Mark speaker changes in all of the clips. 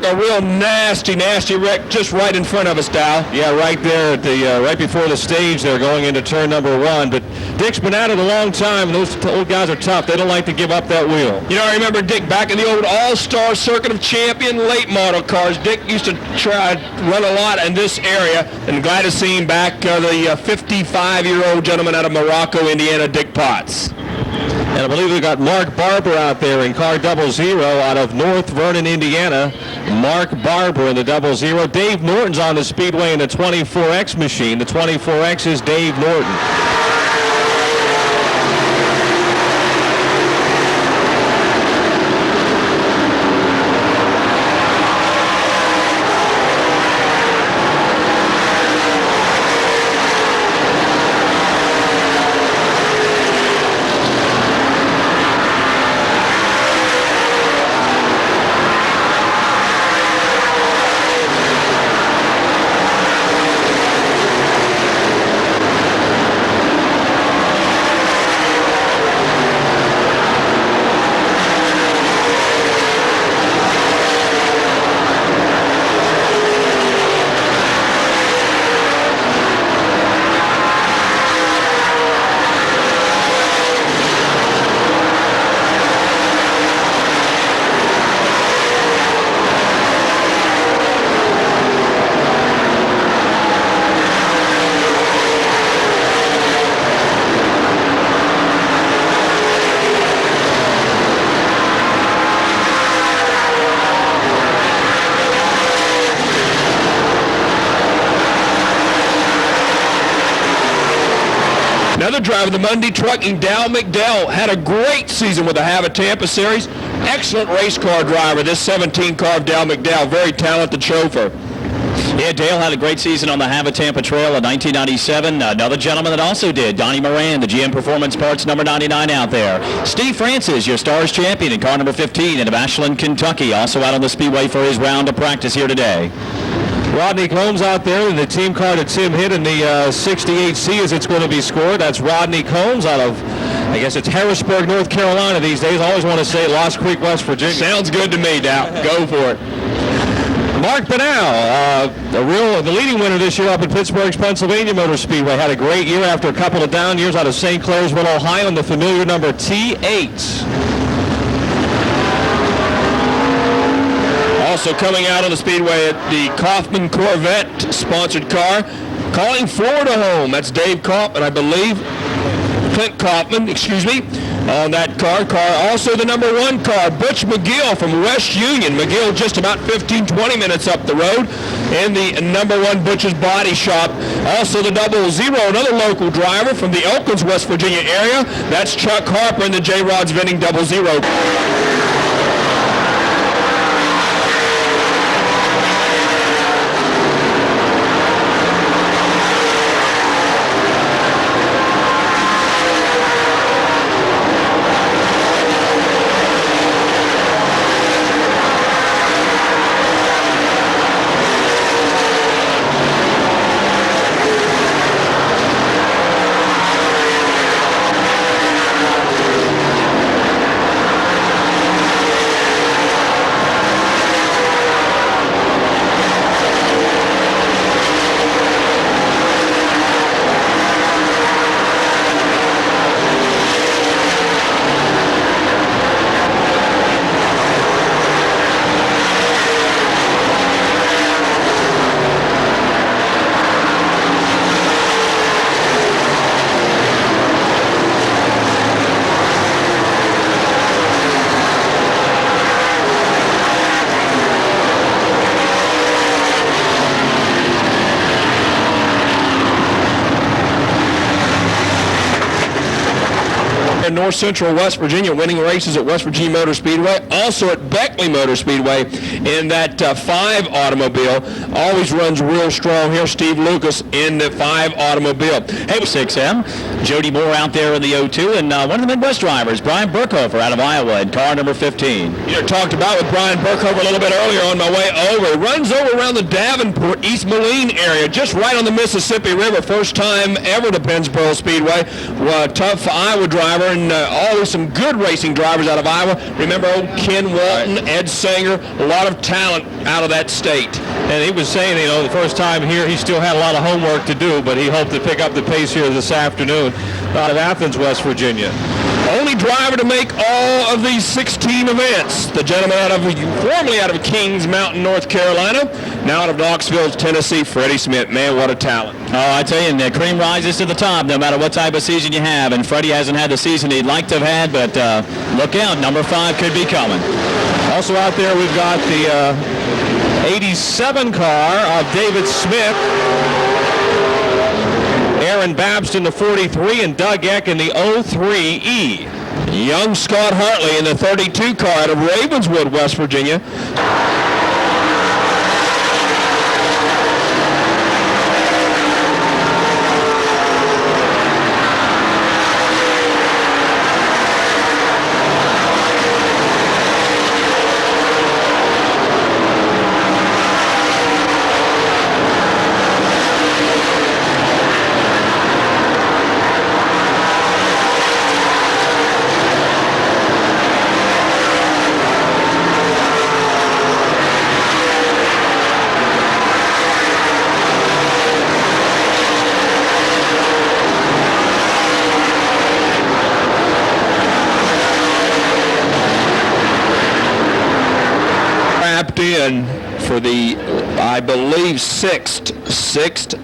Speaker 1: a real nasty wreck just right in front of us, Dow.
Speaker 2: Yeah, right there at the right before the stage there, going into turn number 1. But Dick's been at it a long time. Those old guys are tough. They don't like to give up that wheel.
Speaker 1: You know, I remember Dick back in the old All-Star Circuit of Champion late model cars. Dick used to try to run a lot in this area, and glad to see him back, the 55-year-old gentleman out of Morocco, Indiana, Dick Potts.
Speaker 2: And I believe we've got Mark Barber out there in car 00 out of North Vernon, Indiana. Mark Barber in the 00. Dave Norton's on the speedway in the 24X machine. The 24X is Dave Norton.
Speaker 1: Another driver of the Monday Trucking, Dow McDowell, had a great season with the Hava Tampa Series. Excellent race car driver, this 17 car of Dow McDowell. Very talented chauffeur.
Speaker 3: Yeah, Dale had a great season on the Hava Tampa Trail in 1997. Another gentleman that also did, Donnie Moran, the GM Performance Parts number 99 out there. Steve Francis, your Stars champion in car number 15 out of Ashland, Kentucky, also out on the speedway for his round of practice here today.
Speaker 2: Rodney Combs out there in the team car that Tim hit in the 68C as it's going to be scored. That's Rodney Combs out of, I guess it's Harrisburg, North Carolina these days. I always want to say Lost Creek, West Virginia.
Speaker 1: Sounds good to me, Dow. Go for it.
Speaker 2: Mark Banal, the leading winner this year up at Pittsburgh's Pennsylvania Motor Speedway, had a great year after a couple of down years out of St. Clairsville, Ohio, in the familiar number T8.
Speaker 1: Also coming out on the speedway at the Kaufman Corvette sponsored car, calling Florida home. That's Dave Kaufman, I believe. Clint Kaufman, excuse me, on that car. Also the number 1 car, Butch McGill from West Union. McGill just about 15-20 minutes up the road in the number 1 Butch's Body Shop. Also the 00, another local driver from the Elkins, West Virginia area. That's Chuck Harper in the J-Rods Vending 00. North Central West Virginia, winning races at West Virginia Motor Speedway, also at Beckley Motor Speedway in that 5 automobile. Always runs real strong here. Steve Lucas in the 5 automobile.
Speaker 3: Hey, 6M. Jody Moore out there in the 02, and one of the Midwest drivers, Brian Burkhofer out of Iowa in car number 15.
Speaker 1: You know, talked about with Brian Burkhofer a little bit earlier on my way over. Runs over around the Davenport, East Moline area, just right on the Mississippi River. First time ever to Pennsboro Speedway. Tough Iowa driver, and and always some good racing drivers out of Iowa. Remember old Ken Walton, Ed Sanger, a lot of talent out of that state.
Speaker 2: And he was saying, the first time here, he still had a lot of homework to do, but he hoped to pick up the pace here this afternoon out of Athens, West Virginia.
Speaker 1: Only driver to make all of these 16 events. The gentleman formerly out of Kings Mountain, North Carolina, now out of Knoxville, Tennessee, Freddie Smith. Man, what a talent.
Speaker 3: Oh, I tell you, the cream rises to the top no matter what type of season you have. And Freddie hasn't had the season he'd like to have had, but look out, number 5 could be coming.
Speaker 2: Also out there, we've got the 87 car of David Smith, Aaron Babst in the 43, and Doug Eck in the 03E.
Speaker 1: Young Scott Hartley in the 32 car out of Ravenswood, West Virginia. In for the, I believe, sixth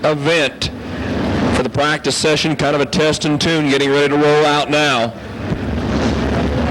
Speaker 1: event for the practice session, kind of a test and tune, getting ready to roll out now.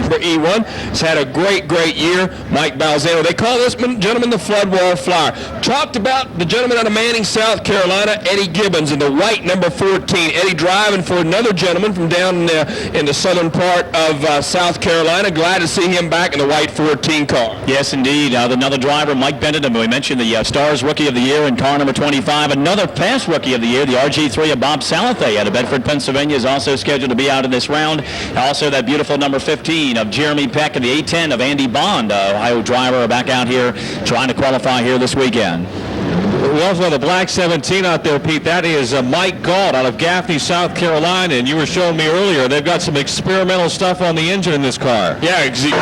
Speaker 1: For E1, has had a great year. Mike Balzano. They call this gentleman the Floodwall Flyer. Talked about the gentleman out of Manning, South Carolina, Eddie Gibbons, in the white number 14. Eddie driving for another gentleman from down in the southern part of South Carolina. Glad to see him back in the white 14 car.
Speaker 3: Yes, indeed. Another driver, Mike Bennett, and we mentioned the Stars Rookie of the Year in car number 25. Another past Rookie of the Year, the RG3 of Bob Salathay out of Bedford, Pennsylvania, is also scheduled to be out in this round. Also, that beautiful number 15 of Jeremy Peck and the A10 of Andy Bond, Ohio driver, are back out here trying to qualify here this weekend.
Speaker 2: We also have the black 17 out there, Pete. That is Mike Galt out of Gaffney, South Carolina. And you were showing me earlier, they've got some experimental stuff on the engine in this car.
Speaker 1: Yeah, exactly.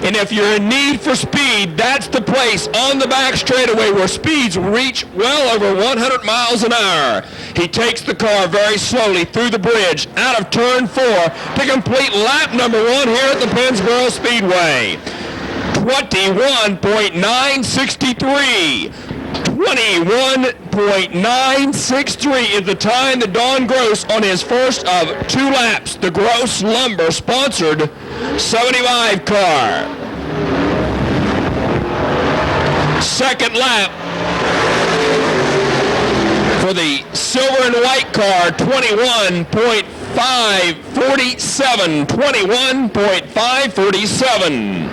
Speaker 1: And if you're in need for speed, that's the place on the back straightaway where speeds reach well over 100 miles an hour. He takes the car very slowly through the bridge out of turn 4 to complete lap number 1 here at the Pennsboro Speedway. 21.963. 21.963 is the time that Don Gross on his first of 2 laps. The Gross Lumber sponsored 75 car. Second lap for the silver and white car, 21.547. 21.547.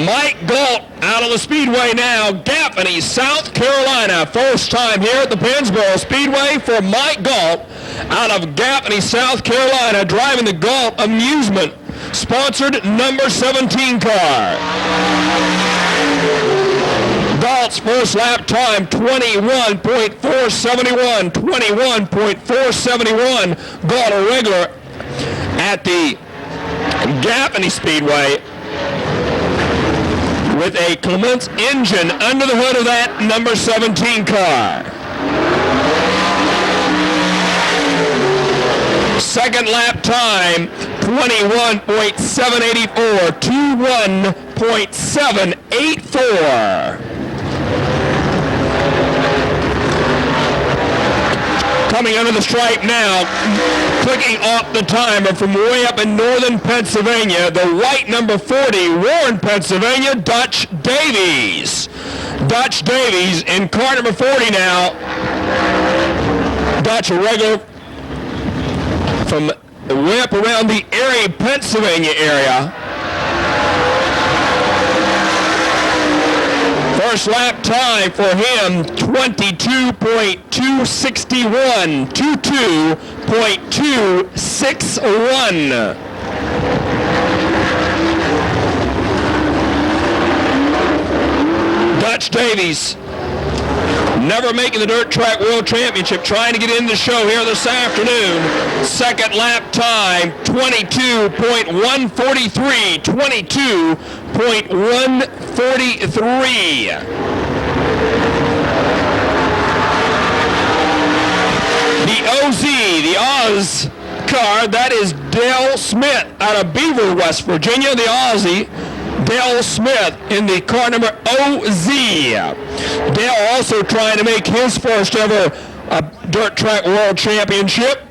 Speaker 1: Mike Galt out on the speedway now, Gaffney, South Carolina. First time here at the Pennsboro Speedway for Mike Galt out of Gaffney, South Carolina, driving the Galt Amusement sponsored number 17 car. Galt's first lap time, 21.471. 21.471. Galt, a regular at the Gaffney Speedway, with a Clements engine under the hood of that number 17 car. Second lap time, 21.784. 21.784. Coming under the stripe now, clicking off the timer from way up in northern Pennsylvania, the white number 40, Warren, Pennsylvania, Dutch Davies. Dutch Davies in car number 40 now. Dutch, a regular from way up around the Erie, Pennsylvania area. First lap time for him, 22.261. 22.261. Dutch Davies, never making the Dirt Track World Championship, trying to get in the show here this afternoon. Second lap time, 22.143. 22.143. The OZ, the Oz car, that is Dale Smith out of Beaver, West Virginia. The Aussie, Dale Smith in the car number OZ. Dale also trying to make his first ever Dirt Track World Championship.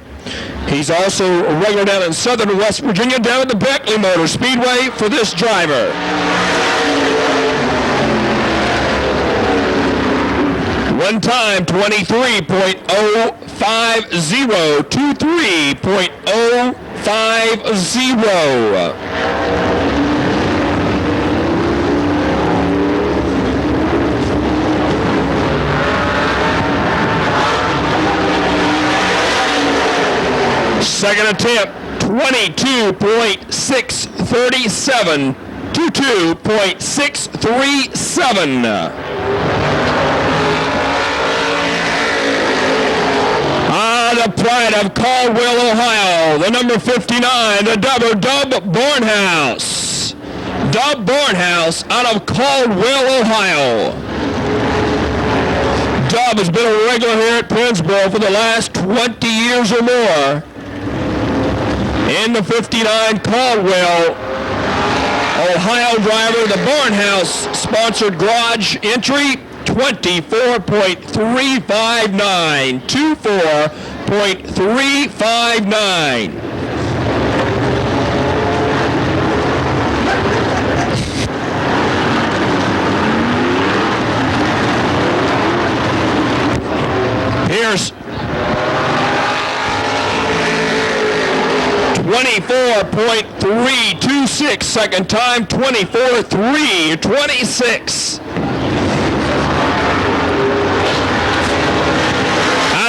Speaker 1: He's also a regular down in southern West Virginia, down at the Beckley Motor Speedway for this driver. One time, 23.050. 23.050. Second attempt, 22.637. 22.637. The pride of Caldwell, Ohio, the number 59, the Dub Barnhouse. Dub Barnhouse out of Caldwell, Ohio. Dub has been a regular here at Pennsboro for the last 20 years or more. In the 59 Caldwell, Ohio driver, the Barnhouse sponsored garage entry, 24.359. 24.359. Here's 24.326. Second time, 24.326.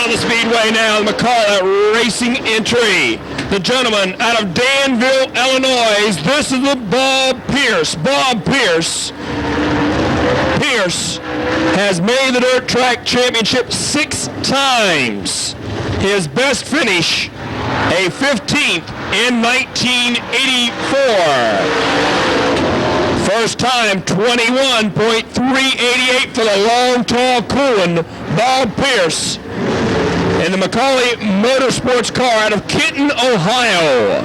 Speaker 1: Speedway now, the McCullough Racing entry. The gentleman out of Danville, Illinois. This is the Bob Pierce. Bob Pierce. Pierce has made the Dirt Track Championship 6 times. His best finish, a 15th in 1984. First time, 21.388 for the long, tall, coolin' Bob Pierce in the McCauley Motorsports car out of Kenton, Ohio.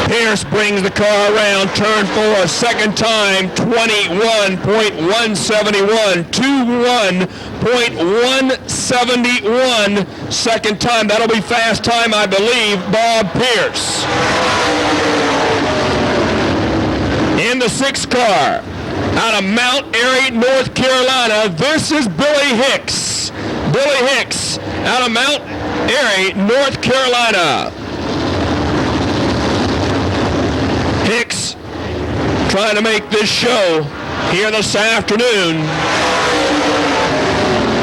Speaker 1: Pierce brings the car around turn 4, second time, 21.171, 21.171, second time. That'll be fast time, I believe, Bob Pierce. In the 6th car, out of Mount Airy, North Carolina, this is Billy Hicks. Billy Hicks out of Mount Airy, North Carolina. Hicks trying to make this show here this afternoon.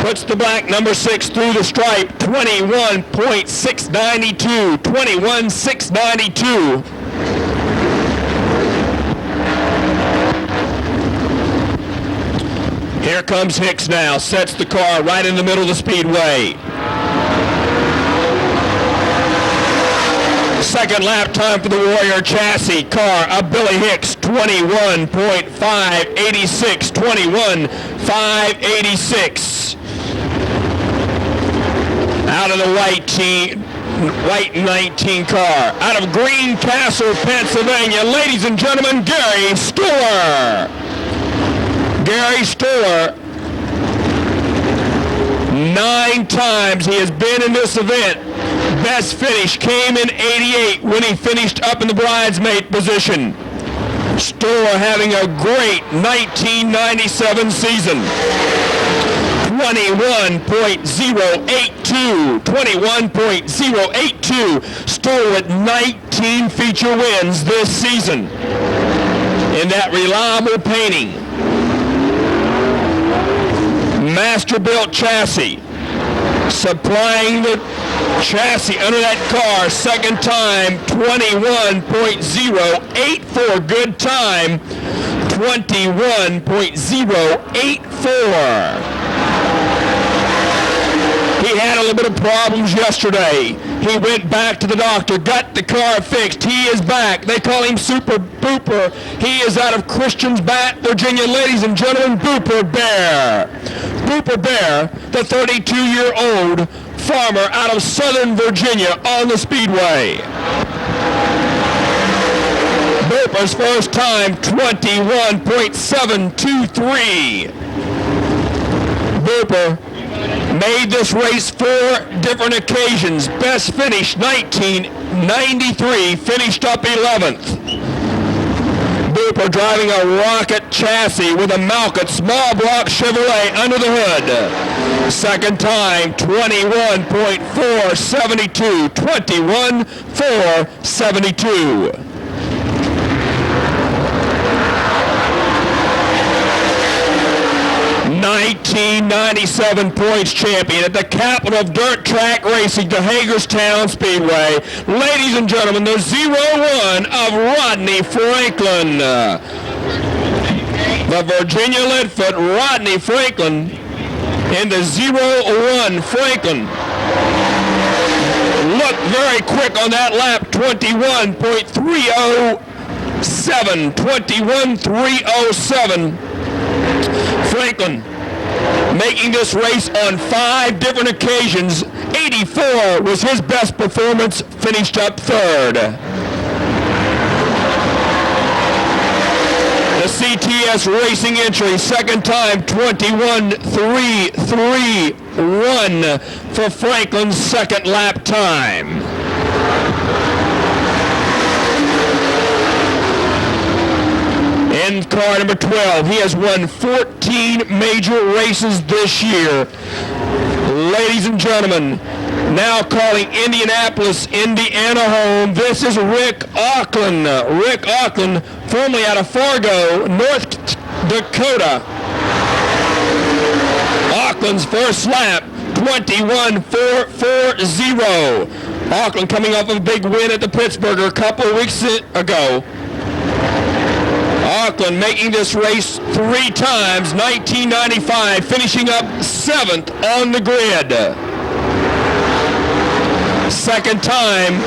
Speaker 1: Puts the black number 6 through the stripe, 21.692, 21.692. Here comes Hicks now, sets the car right in the middle of the speedway. Second lap time for the Warrior chassis car of Billy Hicks, 21.586, 21.586. Out of the white 19 car. Out of Greencastle, Pennsylvania, ladies and gentlemen, Gary Stoller. Gary Stoller, 9 times he has been in this event. Best finish came in '88 when he finished up in the bridesmaid position. Stoller having a great 1997 season. 21.082. Stoller with 19 feature wins this season in that reliable painting. Master-built chassis, supplying the chassis under that car, second time, 21.084, good time, 21.084. He had a little bit of problems yesterday. He went back to the doctor, got the car fixed. He is back. They call him Super Booper. He is out of Christians Bat, Virginia. Ladies and gentlemen, Booper Bear. Booper Bear, the 32-year-old farmer out of Southern Virginia on the Speedway. Booper's first time, 21.723. Booper made this race 4 different occasions. Best finish 1993, finished up 11th. Booper driving a rocket chassis with a Malkut small block Chevrolet under the hood. Second time, 21.472. 21.472. 1997 points champion at the capital of dirt track racing, the Hagerstown Speedway. Ladies and gentlemen, the 01 of Rodney Franklin. The Virginia Leadfoot, Rodney Franklin, in the 01 Franklin. Look very quick on that lap, 21.307. 21.307. Franklin making this race on 5 different occasions. 84 was his best performance, finished up 3rd. The CTS racing entry, second time, 21.331 for Franklin's second lap time. In car number 12, he has won 14 major races this year. Ladies and gentlemen, now calling Indianapolis, Indiana home, this is Rick Auckland. Rick Auckland, formerly out of Fargo, North Dakota. Auckland's first lap, 21.440. Auckland coming off of a big win at the Pittsburgher a couple of weeks ago. Auckland making this race 3 times, 1995, finishing up 7th on the grid. Second time,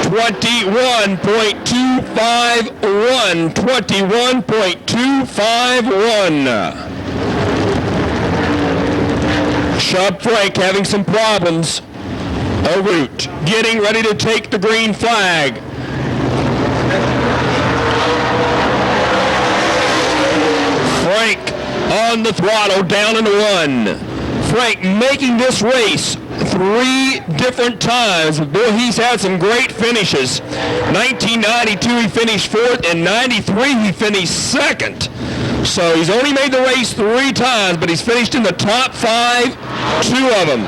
Speaker 1: 21.251. 21.251. Chubb Frank having some problems en route, getting ready to take the green flag. Frank on the throttle, down into 1. Frank making this race 3 different times. Boy, he's had some great finishes. 1992 he finished 4th, and 93 he finished 2nd. So he's only made the race 3 times, but he's finished in the top 5, 2 of them.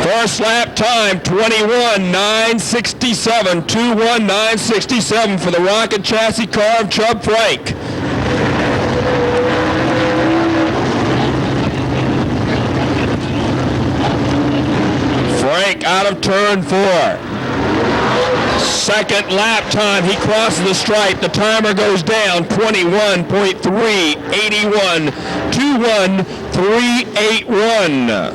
Speaker 1: First lap time, 21.967. 21.967 for the rocket chassis car of Chubb Frank. Frank out of turn 4. Second lap time, he crosses the stripe. The timer goes down, 21.381. 21.381.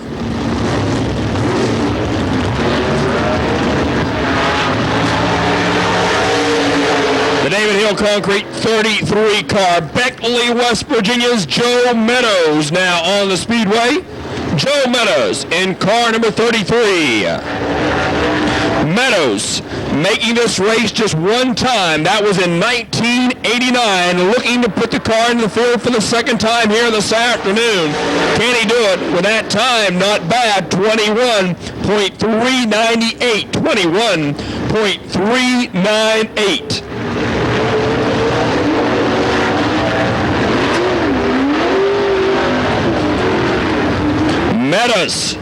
Speaker 1: The David Hill Concrete 33 car. Beckley, West Virginia's Joe Meadows now on the Speedway. Joe Meadows in car number 33. Meadows making this race just one time. That was in 1989, looking to put the car into the field for the second time here this afternoon. Can he do it with that time? Not bad. 21.398. 21.398. Meadows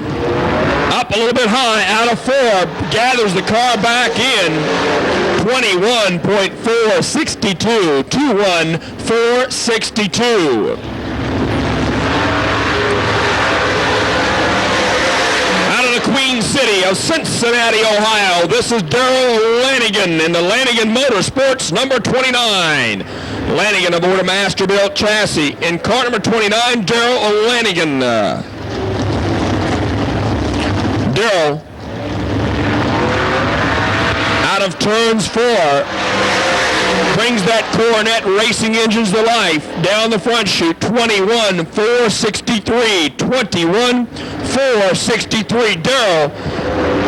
Speaker 1: up a little bit high out of 4, gathers the car back in. 21.462, 21.462. Out of the Queen City of Cincinnati, Ohio, this is Darrell Lanigan in the Lanigan Motorsports number 29. Lanigan aboard a Masterbuilt chassis. In car number 29, Darrell Lanigan. Darrell out of turns 4 brings that Coronet Racing engines to life down the front chute. 21.463, 21.463. Darrell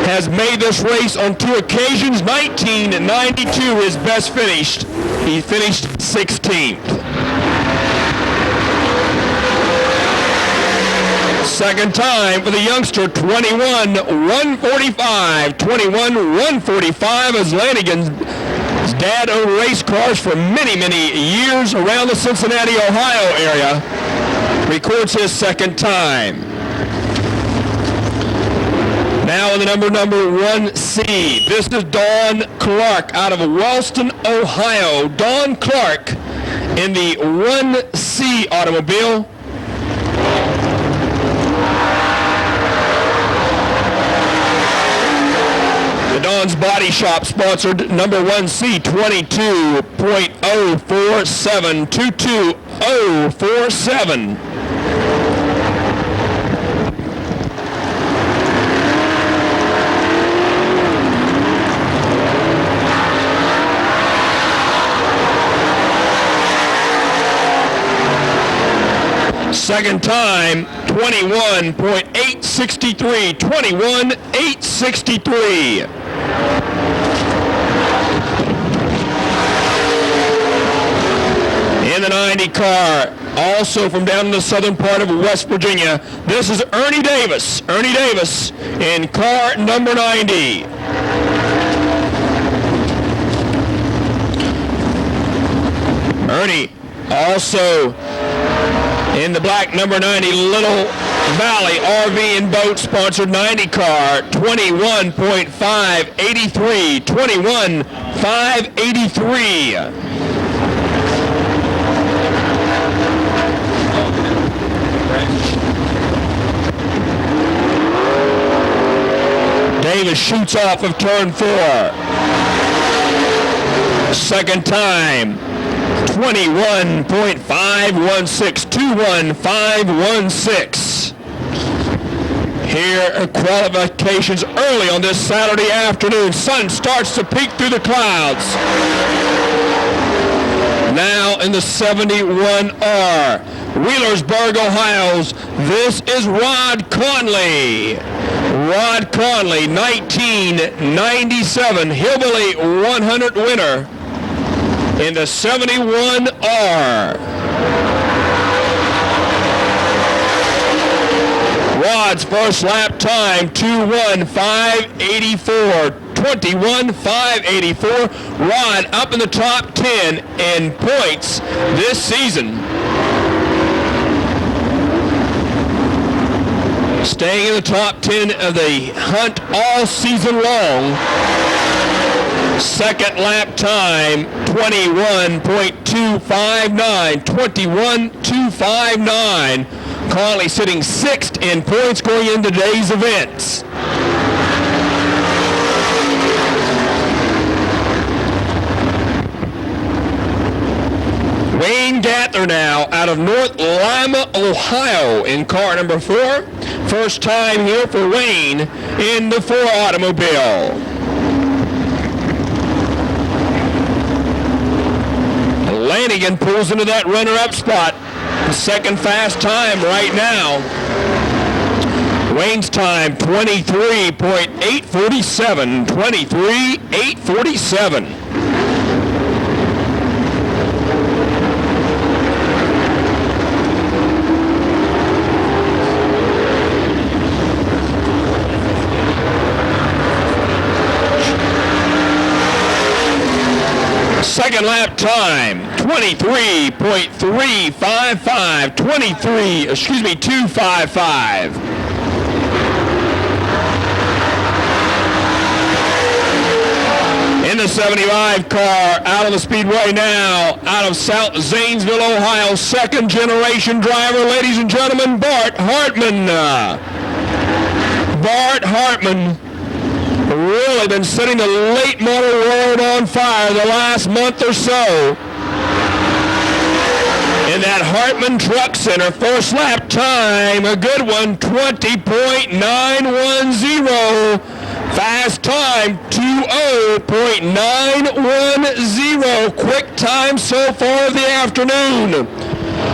Speaker 1: has made this race on 2 occasions. 1992 his best finished. He finished 16th. Second time for the youngster, 21.145. 21.145 as Lanigan's dad owned race cars for many, many years around the Cincinnati, Ohio area. Records his second time. Now in the number 1C, this is Don Clark out of Wellston, Ohio. Don Clark in the 1C automobile. The Don's Body Shop sponsored number 1C, 22.047, 22047. Second time, 21.863, 21.863. In the 90 car, also from down in the southern part of West Virginia, this is Ernie Davis. Ernie Davis in car number 90. Ernie also in the black number 90 Little Valley RV and Boat sponsored 90 car, 21.583, 21.583. Davis shoots off of turn 4. Second time, 21.516, 21.516. Here are qualifications early on this Saturday afternoon. Sun starts to peek through the clouds. Now in the 71R, Wheelersburg, Ohio's, this is Rod Conley. Rod Conley, 1997 Hillbilly 100 winner in the 71R. Rod's first lap time, 21.584. 21.584. Rod up in the top 10 in points this season. Staying in the top 10 of the hunt all season long. Second lap time, 21.259, 21.259. Conley sitting 6th in points going into today's events. Wayne Gattler now out of North Lima, Ohio in car number 4. First time here for Wayne in the 4 automobile. Lanigan pulls into that runner-up spot. The second fast time right now. Wayne's time 23.847. 23.847. Second lap time, 23.355, 255. In the 75 car, out of the speedway now, out of South Zanesville, Ohio, second generation driver, ladies and gentlemen, Bart Hartman. Bart Hartman. Really been setting the late model world on fire the last month or so. In that Hartman Truck Center, first lap time, a good one, 20.910. Fast time, 20.910. Quick time so far of the afternoon.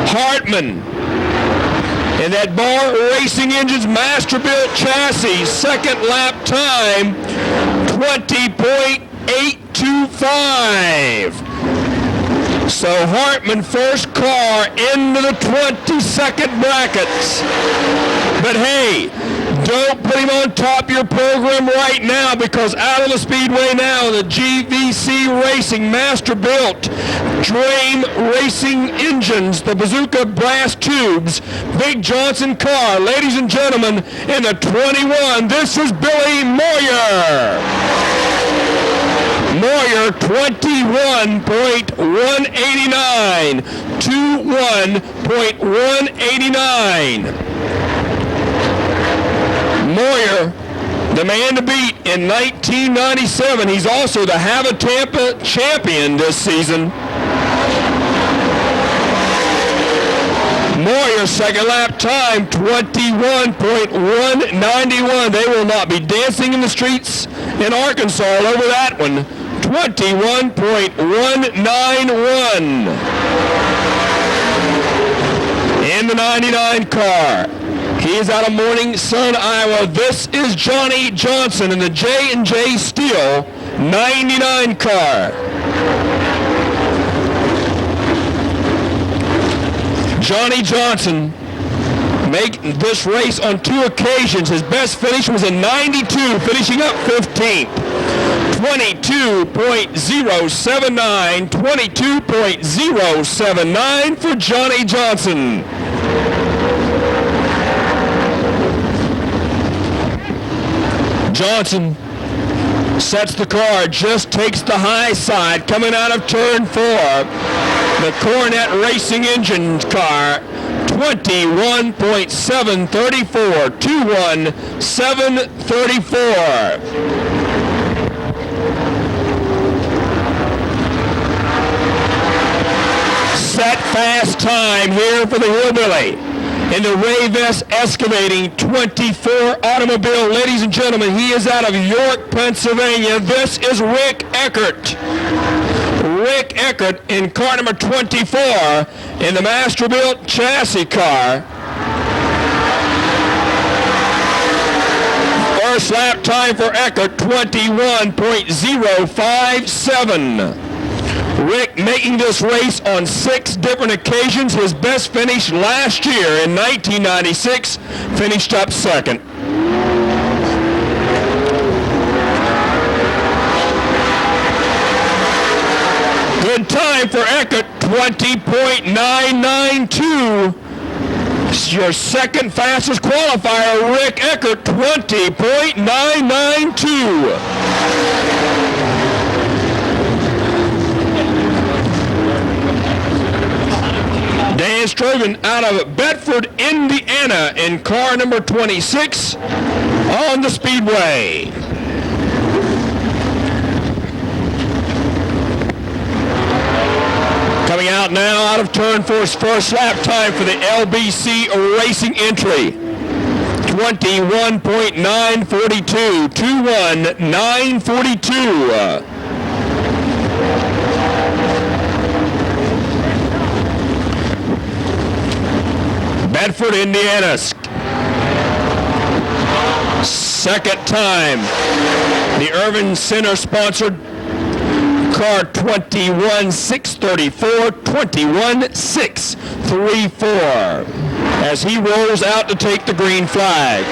Speaker 1: Hartman. In that Bar Racing Engines Masterbuilt chassis, second lap time, 20.825. So Hartman, first car into the 22nd brackets. But hey, don't put him on top of your program right now, because out of the speedway now, the GVC Racing Masterbuilt Dream Racing Engines, the Bazooka brass tubes, Big Johnson car. Ladies and gentlemen, in the 21, this is Billy Moyer. Moyer, 21.189. 21.189. Moyer, the man to beat in 1997. He's also the Tampa champion this season. Moyer, second lap time, 21.191. They will not be dancing in the streets in Arkansas over that one. 21.191. In the 99 car. He is out of Morning Sun, Iowa. This is Johnny Johnson in the J&J Steel 99 car. Johnny Johnson made this race on 2 occasions. His best finish was in 92, finishing up 15th. 22.079, 22.079 for Johnny Johnson. Johnson sets the car, just takes the high side coming out of turn 4. The Coronet Racing Engine car, 21.734, 21.734. Set fast time here for the Hillbilly. In the Rayvest Excavating 24 automobile. Ladies and gentlemen, he is out of York, Pennsylvania. This is Rick Eckert. Rick Eckert in car number 24 in the Masterbuilt chassis car. First lap time for Eckert, 21.057. Rick making this race on 6 different occasions. His best finish last year in 1996, finished up second. Good time for Eckert, 20.992. Your second fastest qualifier, Rick Eckert, 20.992. Dan Strogan out of Bedford, Indiana in car number 26 on the speedway. Coming out now out of turn 4's first lap time for the LBC Racing entry. 21.942, 21.942. Bedford, Indiana. Second time. The Irvin Center sponsored car 21-634, 21-634. As he rolls out to take the green flag.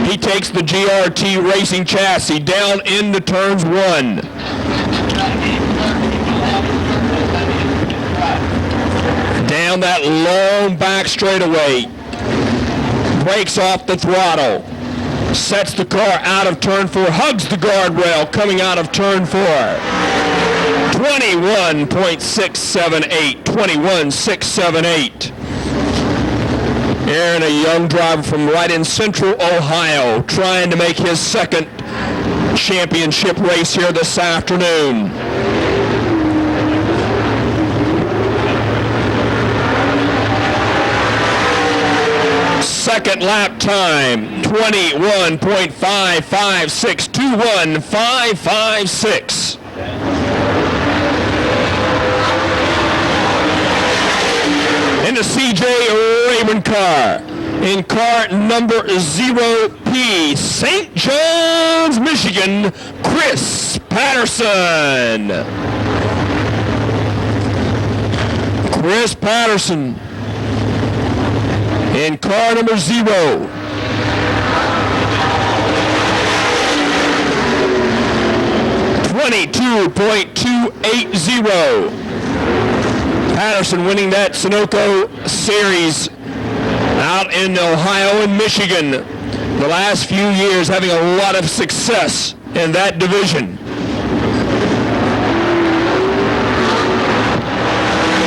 Speaker 1: He takes the GRT Racing chassis down into turns 1. Down that long back straightaway. Breaks off the throttle. Sets the car out of turn 4. Hugs the guardrail coming out of turn 4. 21.678. 21.678. Aaron, a young driver from right in central Ohio, trying to make his second championship race here this afternoon. Second lap time, 21.556, 21.556. In the CJ Raymond car, in car number 0P, St. John's, Michigan, Chris Patterson. Chris Patterson. In car number 0. .280. Patterson winning that Sunoco Series out in Ohio and Michigan. The last few years having a lot of success in that division.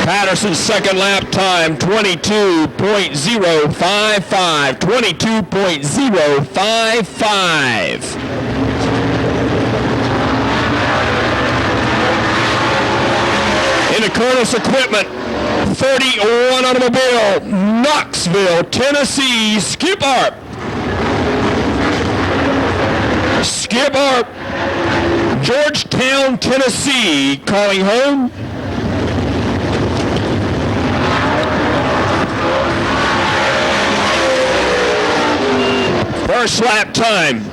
Speaker 1: Patterson's second lap time, 22.055. 22.055. In the Curtis Equipment 31 automobile, Knoxville, Tennessee, Skip Arp. Skip Arp, Georgetown, Tennessee, calling home. First lap time,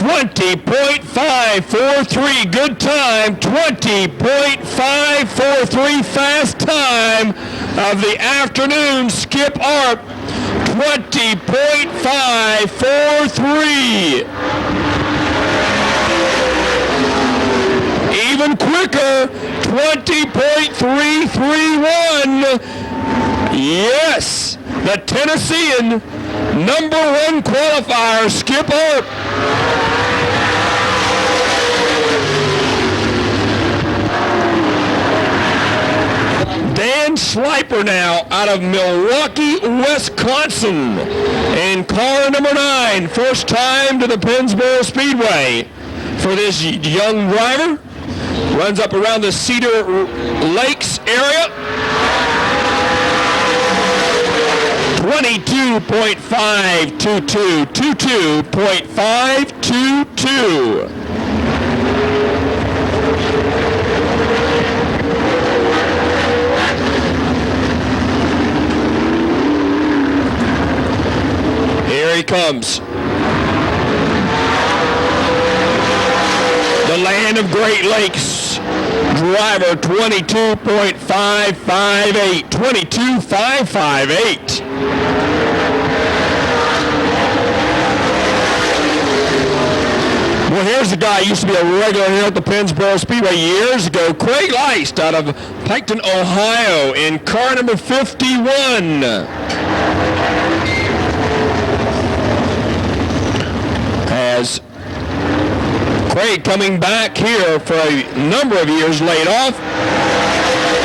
Speaker 1: 20.543, good time, 20.543, fast time of the afternoon, Skip Arp, 20.543. Even quicker, 20.331. Yes, the Tennessean number 1 qualifier, Skip Arp. Dan Schleiper now out of Milwaukee, Wisconsin in car number 9. First time to the Pennsboro Speedway for this young driver. Runs up around the Cedar Lakes area. 22.522, 22.522. Here he comes. The land of Great Lakes driver, 22.558, 22.558. Well, here's the guy who used to be a regular here at the Pennsboro Speedway years ago, Craig Leist out of Piketon, Ohio in car number 51. As Craig coming back here for a number of years laid off.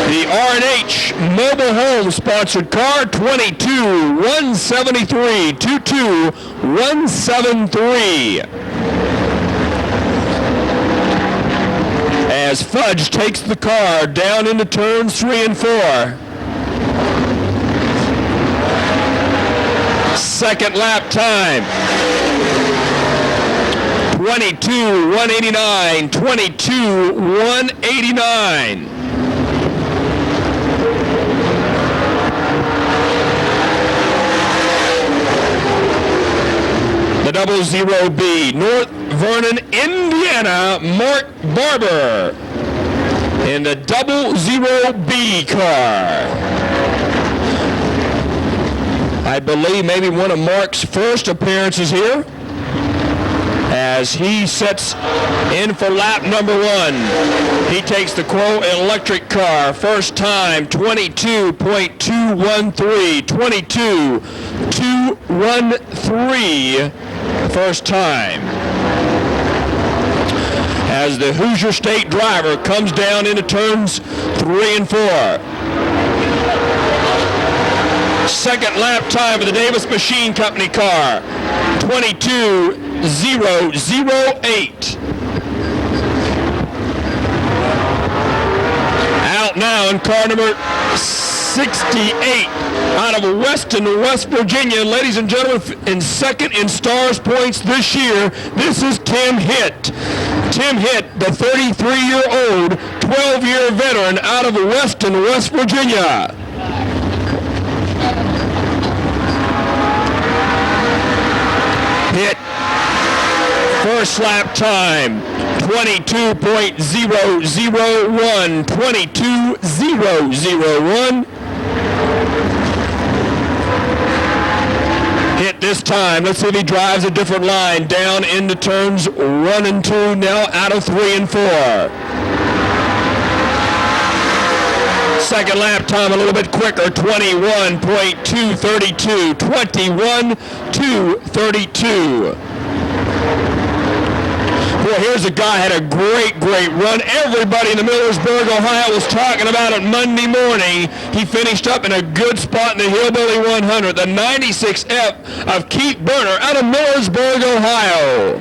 Speaker 1: The R&H Mobile Home sponsored car, 22.173, 22.173. As Fudge takes the car down into turns 3 and 4. Second lap time. 22.189, 22.189. 00B, North Vernon, Indiana, Mark Barber in the 00B car. I believe maybe one of Mark's first appearances here, as he sets in for lap number 1. He takes the Quo electric car. First time, 22.213. 22.213. First time. As the Hoosier State driver comes down into turns 3 and 4. Second lap time for the Davis Machine Company car. 22.008. Out now in car number 68 out of Weston, West Virginia. Ladies and gentlemen, in second in stars points this year, this is Tim Hitt. Tim Hitt, the 33-year-old, 12-year veteran out of Weston, West Virginia. Hitt, first lap time, 22.001, 22.001. Hitt this time. Let's see if he drives a different line down into turns 1 and 2, now out of 3 and 4. Second lap time a little bit quicker, 21.232, 21.232. Boy, here's a guy had a great run. Everybody in the Millersburg, Ohio was talking about it Monday morning. He finished up in a good spot in the Hillbilly 100, the 96F of Keith Berner out of Millersburg, Ohio.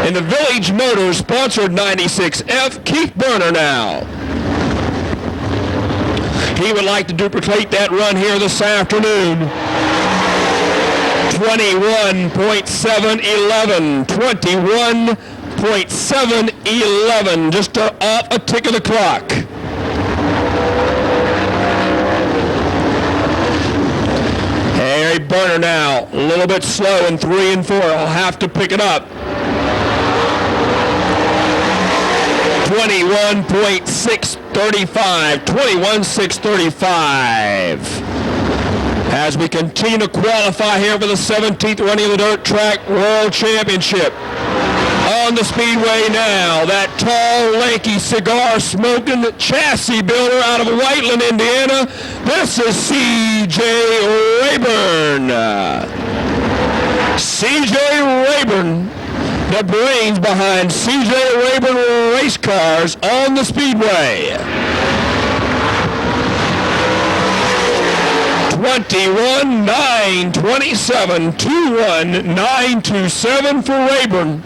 Speaker 1: In the Village Motors sponsored 96F, Keith Berner now. He would like to duplicate that run here this afternoon. 21.711, 21.711, just off a tick of the clock. Harry Berner now, a little bit slow in 3 and 4. I'll have to pick it up. 21.635, 21.635. As we continue to qualify here for the 17th running of the Dirt Track World Championship. On the speedway now, that tall, lanky, cigar-smoking chassis builder out of Whiteland, Indiana. This is C.J. Rayburn. C.J. Rayburn, the brains behind C.J. Rayburn race cars on the speedway. 21.927, 21.927 for Rayburn.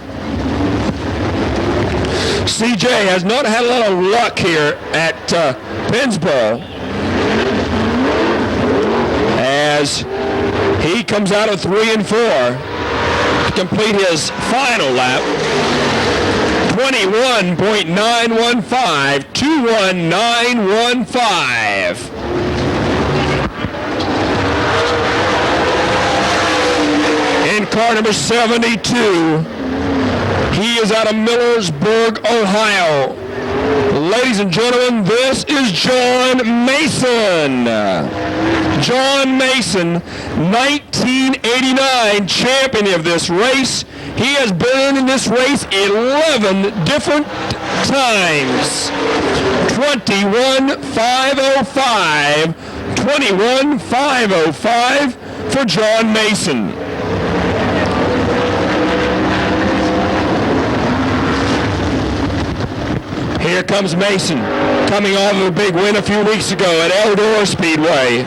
Speaker 1: CJ has not had a lot of luck here at Pennsboro, as he comes out of 3 and 4 to complete his final lap. 21.915, 21.915. In car number 72, he is out of Millersburg, Ohio. Ladies and gentlemen, this is John Mason. John Mason, 1989 champion of this race. He has been in this race 11 different times. 21.505, 21.505 for John Mason. Here comes Mason, coming off of a big win a few weeks ago at Eldora Speedway.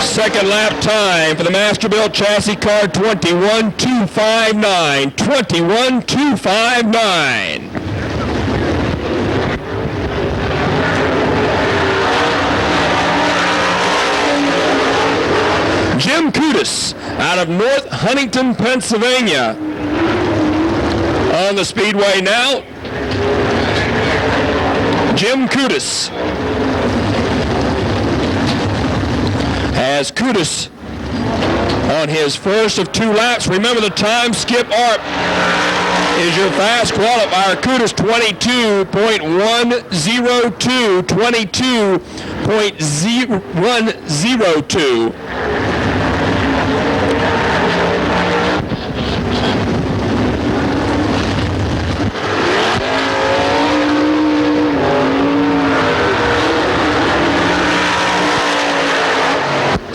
Speaker 1: Second lap time for the Masterbuilt chassis car, 21.259, 21.259. Jim Kudis out of North Huntington, Pennsylvania. On the speedway now, Jim Kudis. As Kudis on his first of 2 laps. Remember the time, Skip Arp is your fast qualifier. Kudos 22.102, 22.102.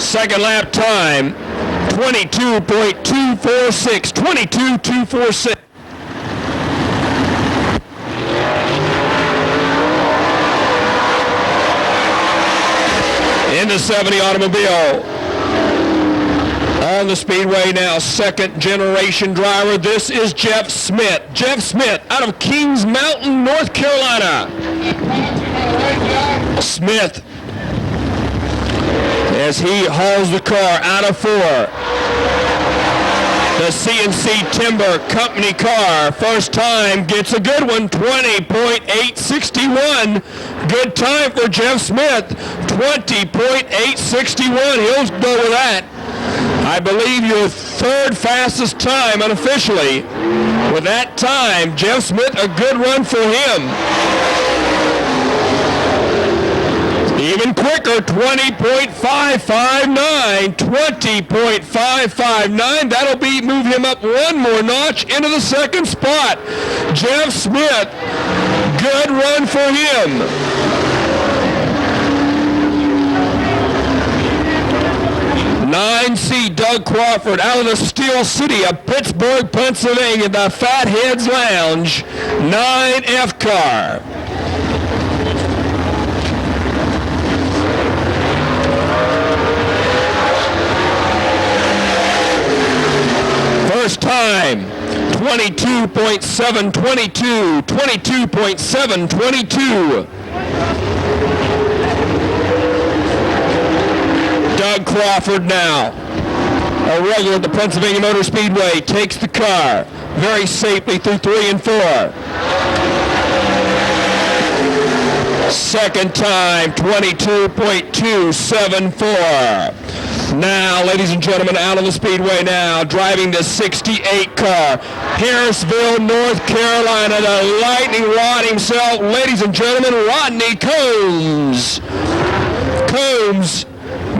Speaker 1: Second lap time, 22.246, 22.246. In the 70 automobile. On the speedway now, second generation driver. This is Jeff Smith. Jeff Smith out of Kings Mountain, North Carolina. Smith, as he hauls the car out of 4. The CNC Timber Company car, first time, gets a good one, 20.861. Good time for Jeff Smith, 20.861. He'll go with that. I believe your third fastest time unofficially. With that time, Jeff Smith, a good run for him. Even quicker, 20.559, 20.559. That'll move him up one more notch into the second spot. Jeff Smith, good run for him. C. Doug Crawford out of the Steel City of Pittsburgh, Pennsylvania, the Fatheads Lounge, 9F car. First time, 22.722, 22.722. Doug Crawford now, a regular at the Pennsylvania Motor Speedway, takes the car very safely through 3 and 4. Second time, 22.274. Now, ladies and gentlemen, out on the speedway now, driving the 68 car, Harrisville, North Carolina, the lightning rod himself, ladies and gentlemen, Rodney Combs. Combs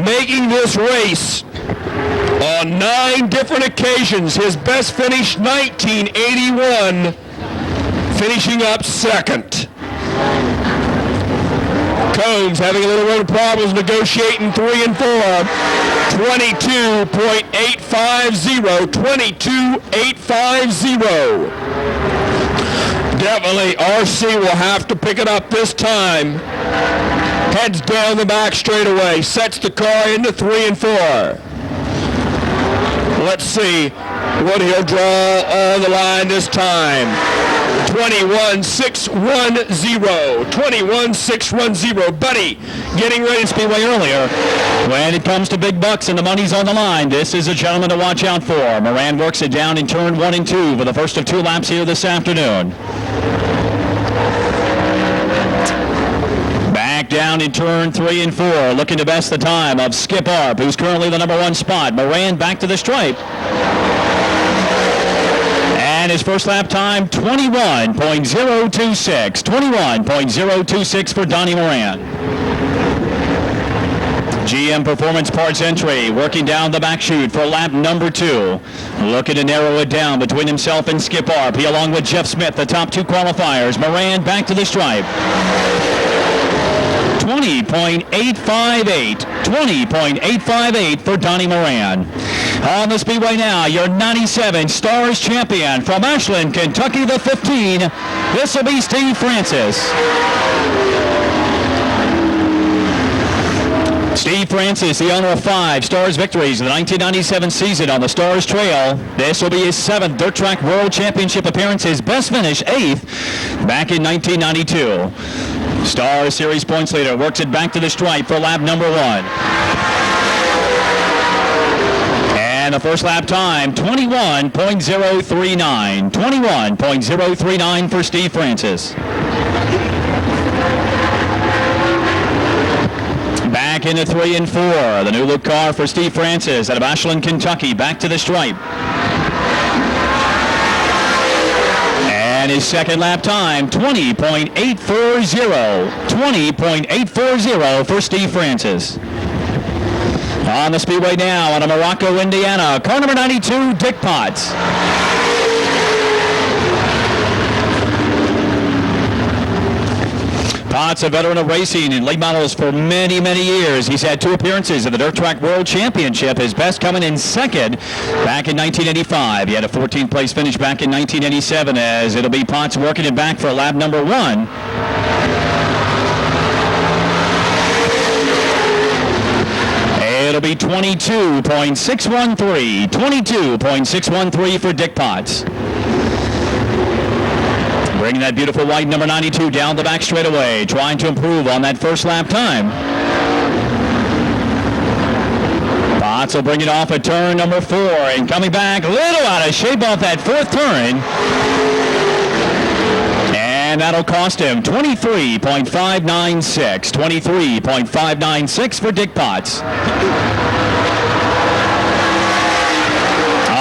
Speaker 1: making this race on 9 different occasions. His best finish, 1981, finishing up second. Combs having a little road problems negotiating 3 and 4. 22.850, 22.850. Definitely RC will have to pick it up this time. Heads down the back straightaway, sets the car into 3 and 4. Let's see what he'll draw on the line this time. 21.610, 21.610. Buddy, getting ready to speedway earlier.
Speaker 3: When it comes to big bucks and the money's on the line, this is a gentleman to watch out for. Moran works it down in turn 1 and 2 for the first of 2 laps here this afternoon. Back down in turn 3 and 4, looking to best the time of Skip Arp, who's currently the number 1 spot. Moran back to the stripe. And his first lap time, 21.026. 21.026 for Donnie Moran. GM Performance Parts entry, working down the back chute for lap number 2. Looking to narrow it down between himself and Skip Arp. He, along with Jeff Smith, the top 2 qualifiers. Moran back to the stripe. 20.858. 20.858 for Donnie Moran. On the speedway now, your 97 Stars champion from Ashland, Kentucky, the 15. This will be Steve Francis. Steve Francis, the owner of 5 Stars victories in the 1997 season on the Stars Trail. This will be his 7th Dirt Track World Championship appearance, his best finish, 8th, back in 1992. Stars Series points leader works it back to the stripe for lap number 1. And the first lap time, 21.039. 21.039 for Steve Francis. Back into 3 and 4. The new look car for Steve Francis out of Ashland, Kentucky. Back to the stripe. And his second lap time, 20.840. 20.840 for Steve Francis. On the speedway now out of Morocco, Indiana, car number 92, Dick Potts. Potts, a veteran of racing in late models for many, many years. He's had 2 appearances at the Dirt Track World Championship, his best coming in second back in 1985. He had a 14th place finish back in 1987, as it'll be Potts working it back for lap number 1. It'll be 22.613. 22.613 for Dick Potts. Bringing that beautiful white number 92 down the back straightaway, trying to improve on that first lap time. Potts will bring it off at turn number 4, and coming back a little out of shape off that 4th turn. And that'll cost him 23.596. 23.596 for Dick Potts.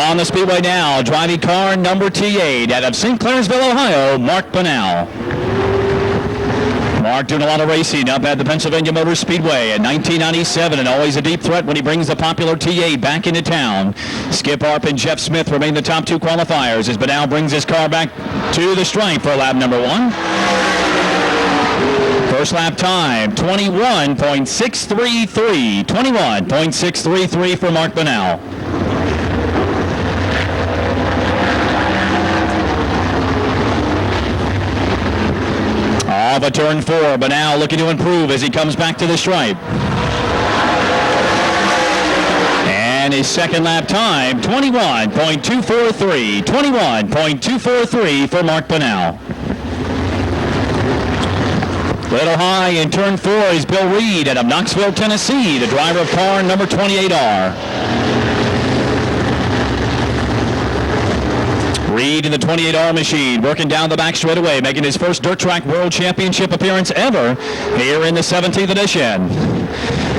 Speaker 3: On the speedway now, driving car number T8 out of St. Clairsville, Ohio, Mark Bunnell. Mark doing a lot of racing up at the Pennsylvania Motor Speedway in 1997, and always a deep threat when he brings the popular T8 back into town. Skip Harp and Jeff Smith remain the top 2 qualifiers as Bunnell brings his car back to the stripe for lap number 1. First lap time, 21.633. 21.633 for Mark Bunnell. Off of turn 4, but now looking to improve as he comes back to the stripe. And his second lap time, 21.243. 21.243 for Mark Bunnell. Little high in turn 4 is Bill Reed out of Knoxville, Tennessee, the driver of car number 28R. Reed in the 28R machine, working down the back straightaway, making his first Dirt Track World Championship appearance ever here in the 17th edition.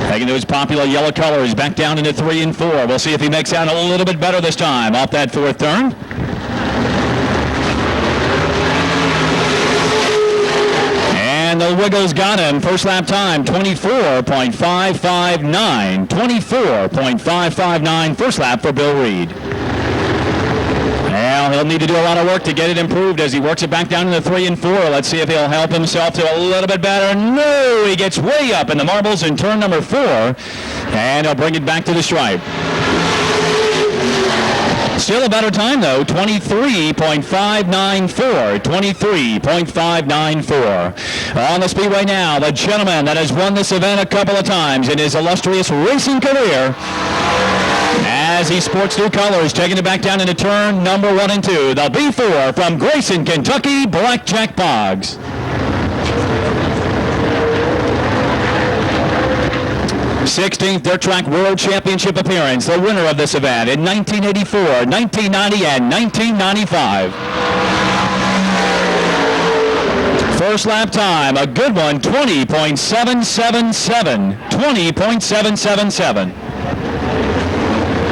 Speaker 3: Taking to his popular yellow colors, back down into 3 and 4. We'll see if he makes out a little bit better this time off that 4th turn. And the wiggles got him. First lap time, 24.559. 24.559 first lap for Bill Reed. Well, he'll need to do a lot of work to get it improved as he works it back down into 3 and 4. Let's see if he'll help himself to a little bit better. No, he gets way up in the marbles in turn number 4, and he'll bring it back to the stripe. Still a better time, though, 23.594. 23.594. On the speedway now, the gentleman that has won this event a couple of times in his illustrious racing career, as he sports new colors, taking it back down into turn number 1 and 2. The B4 from Grayson, Kentucky, Blackjack Boggs. '16th Dirt Track World Championship appearance, the winner of this event in 1984, 1990, and 1995. First lap time, a good one, 20.777. 20.777.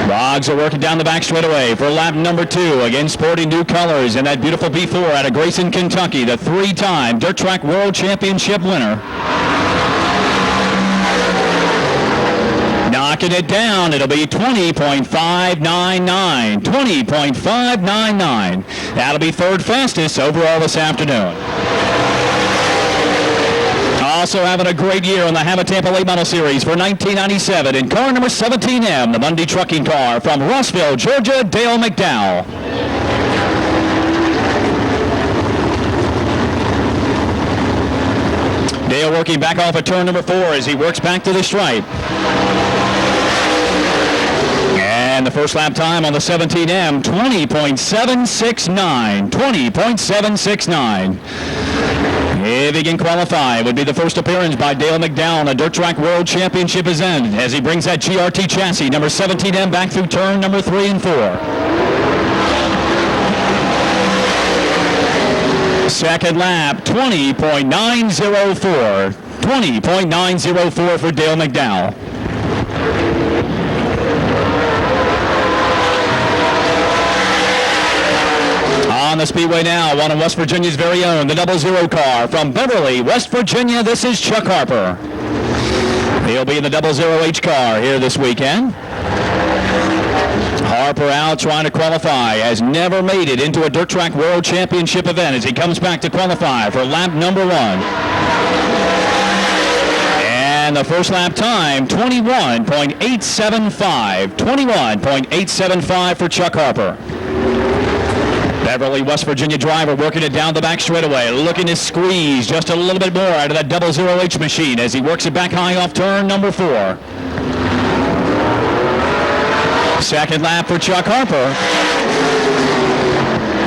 Speaker 3: Boggs are working down the back straightaway for lap number 2, again sporting new colors in that beautiful B4 out of Grayson, Kentucky, the 3-time Dirt Track World Championship winner. Knocking it down, it'll be 20.599. 20.599. That'll be 3rd fastest overall this afternoon. Also having a great year on the Habit Tampa Late Model Series for 1997 in car number 17M, the Mundy Trucking car from Rossville, Georgia, Dale McDowell. Dale working back off of turn number 4 as he works back to the stripe. And the first lap time on the 17M, 20.769. 20.769. If he can qualify, it would be the first appearance by Dale McDowell in a Dirt Track World Championship event as he brings that GRT chassis, number 17M, back through turn number 3 and 4. Second lap, 20.904. 20.904 for Dale McDowell. On the speedway now, one of West Virginia's very own, the 00 car from Beverly, West Virginia. This is Chuck Harper. He'll be in the 00H car here this weekend. Harper out trying to qualify, has never made it into a Dirt Track World Championship event as he comes back to qualify for lap number 1. And the first lap time, 21.875. 21.875 for Chuck Harper. Beverly, West Virginia driver working it down the back straightaway, looking to squeeze just a little bit more out of that 00H machine as he works it back high off turn number 4. Second lap for Chuck Harper.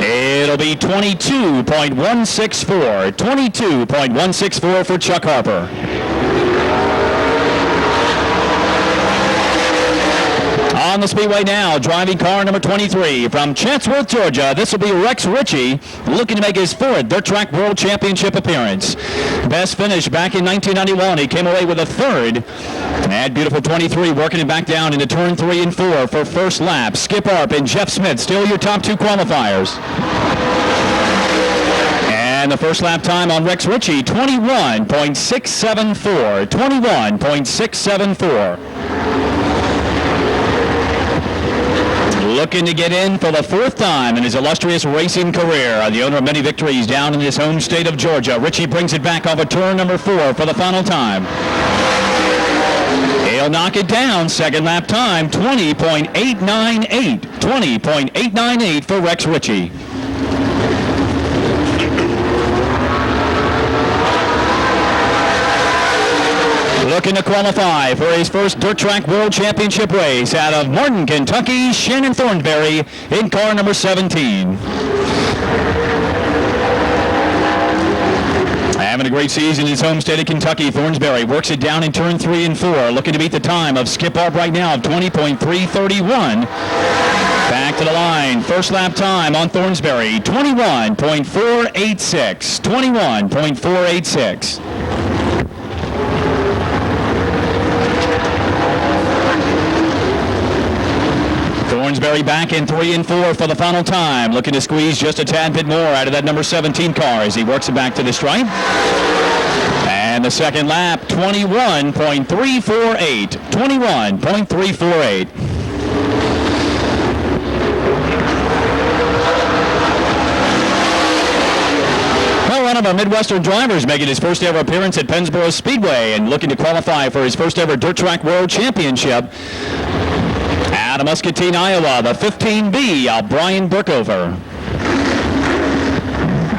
Speaker 3: It'll be 22.164. 22.164 for Chuck Harper. On the speedway now, driving car number 23 from Chatsworth, Georgia. This will be Rex Ritchie, looking to make his 4th Dirt Track World Championship appearance. Best finish back in 1991. He came away with a 3rd. That beautiful 23 working it back down into turn 3 and 4 for first lap. Skip Arp and Jeff Smith still your top 2 qualifiers. And the first lap time on Rex Ritchie, 21.674. 21.674. Looking to get in for the 4th time in his illustrious racing career. The owner of many victories down in his home state of Georgia. Ritchie brings it back off of turn number 4 for the final time. He'll knock it down. Second lap time, 20.898. 20.898 for Rex Ritchie. Looking to qualify for his first Dirt Track World Championship race out of Martin, Kentucky, Shannon Thornberry in car number 17. Having a great season in his home state of Kentucky, Thornsberry works it down in turn 3 and 4, looking to beat the time of Skip Arp right now of 20.331. Back to the line. First lap time on Thornsberry, 21.486. 21.486. Thornsberry back in 3 and 4 for the final time. Looking to squeeze just a tad bit more out of that number 17 car as he works it back to the stripe. And the second lap, 21.348. 21.348. One of our Midwestern drivers making his first ever appearance at Pennsboro Speedway and looking to qualify for his first ever Dirt Track World Championship. Out of Muscatine, Iowa, the 15B, Brian Burkover.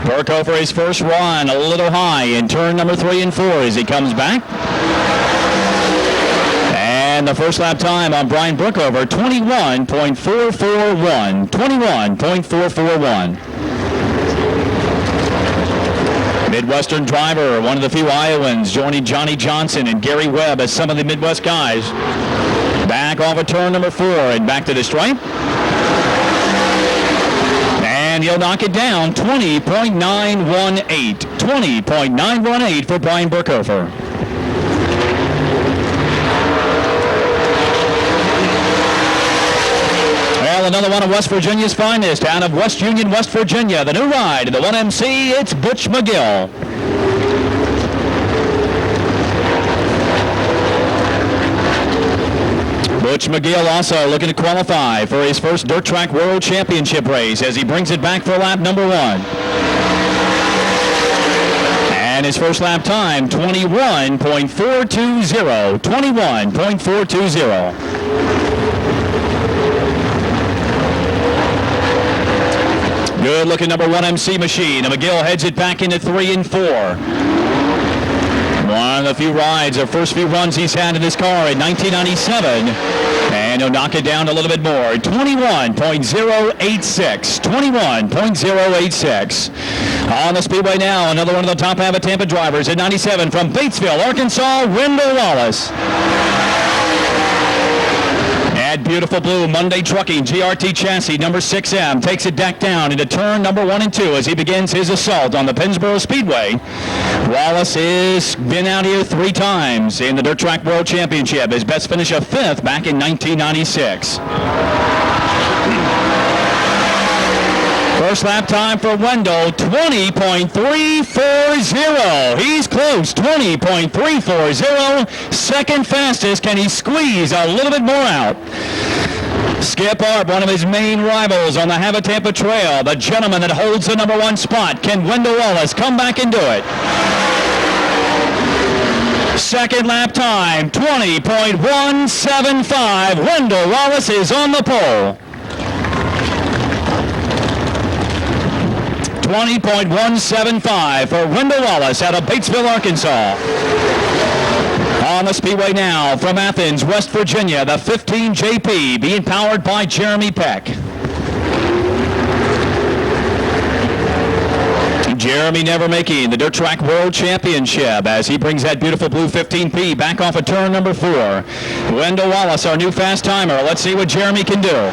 Speaker 3: Burkover his first run, a little high in turn number 3 and 4 as he comes back. And the first lap time on Brian Burkover, 21.441. 21.441. Midwestern driver, one of the few Iowans, joining Johnny Johnson and Gary Webb as some of the Midwest guys. Back off of turn number 4 and back to the stripe. And he'll knock it down, 20.918. 20.918 for Brian Burkover. Well, another one of West Virginia's finest, out of West Union, West Virginia. The new ride, the 1MC, it's Butch McGill. Butch McGill also looking to qualify for his first Dirt Track World Championship race as he brings it back for lap number 1. And his first lap time, 21.420. 21.420. Good looking number 1MC machine. And McGill heads it back into 3 and 4. One of the few rides, or first few runs he's had in this car in 1997. And he'll knock it down a little bit more. 21.086. 21.086. On the speedway now, another one of the top half of Tampa drivers in 97 from Batesville, Arkansas, Wendell Wallace. That beautiful blue Monday Trucking GRT chassis number 6M takes it back down into turn number 1 and 2 as he begins his assault on the Pennsboro Speedway. Wallace has been out here 3 times in the Dirt Track World Championship. His best finish of 5th back in 1996. First lap time for Wendell, 20.340. He's close, 20.340. Second fastest. Can he squeeze a little bit more out? Skip Arp, one of his main rivals on the Hava-Tampa Trail, the gentleman that holds the number 1 spot. Can Wendell Wallace come back and do it? Second lap time, 20.175. Wendell Wallace is on the pole. 20.175 for Wendell Wallace out of Batesville, Arkansas. On the speedway now from Athens, West Virginia, the 15 JP being powered by Jeremy Peck. Jeremy never making the Dirt Track World Championship as he brings that beautiful blue 15P back off of turn number 4. Wendell Wallace, our new fast timer. Let's see what Jeremy can do.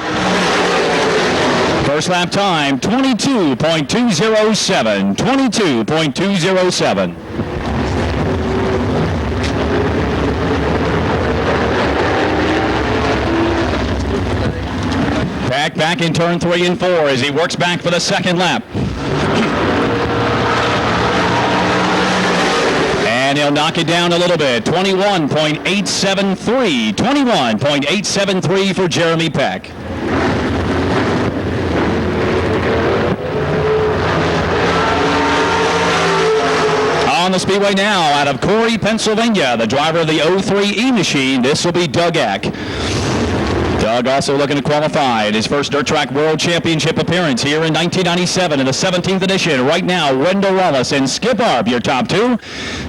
Speaker 3: First lap time, 22.207. 22.207. Back in turn 3 and 4 as he works back for the second lap. And he'll knock it down a little bit. 21.873. 21.873 for Jeremy Peck. On the speedway now out of Corey, Pennsylvania, the driver of the 03 E-Machine. This will be Doug Eck. Doug also looking to qualify in his first Dirt Track World Championship appearance here in 1997 in the 17th edition. Right now, Wendell Wallace and Skip Arp, your top 2.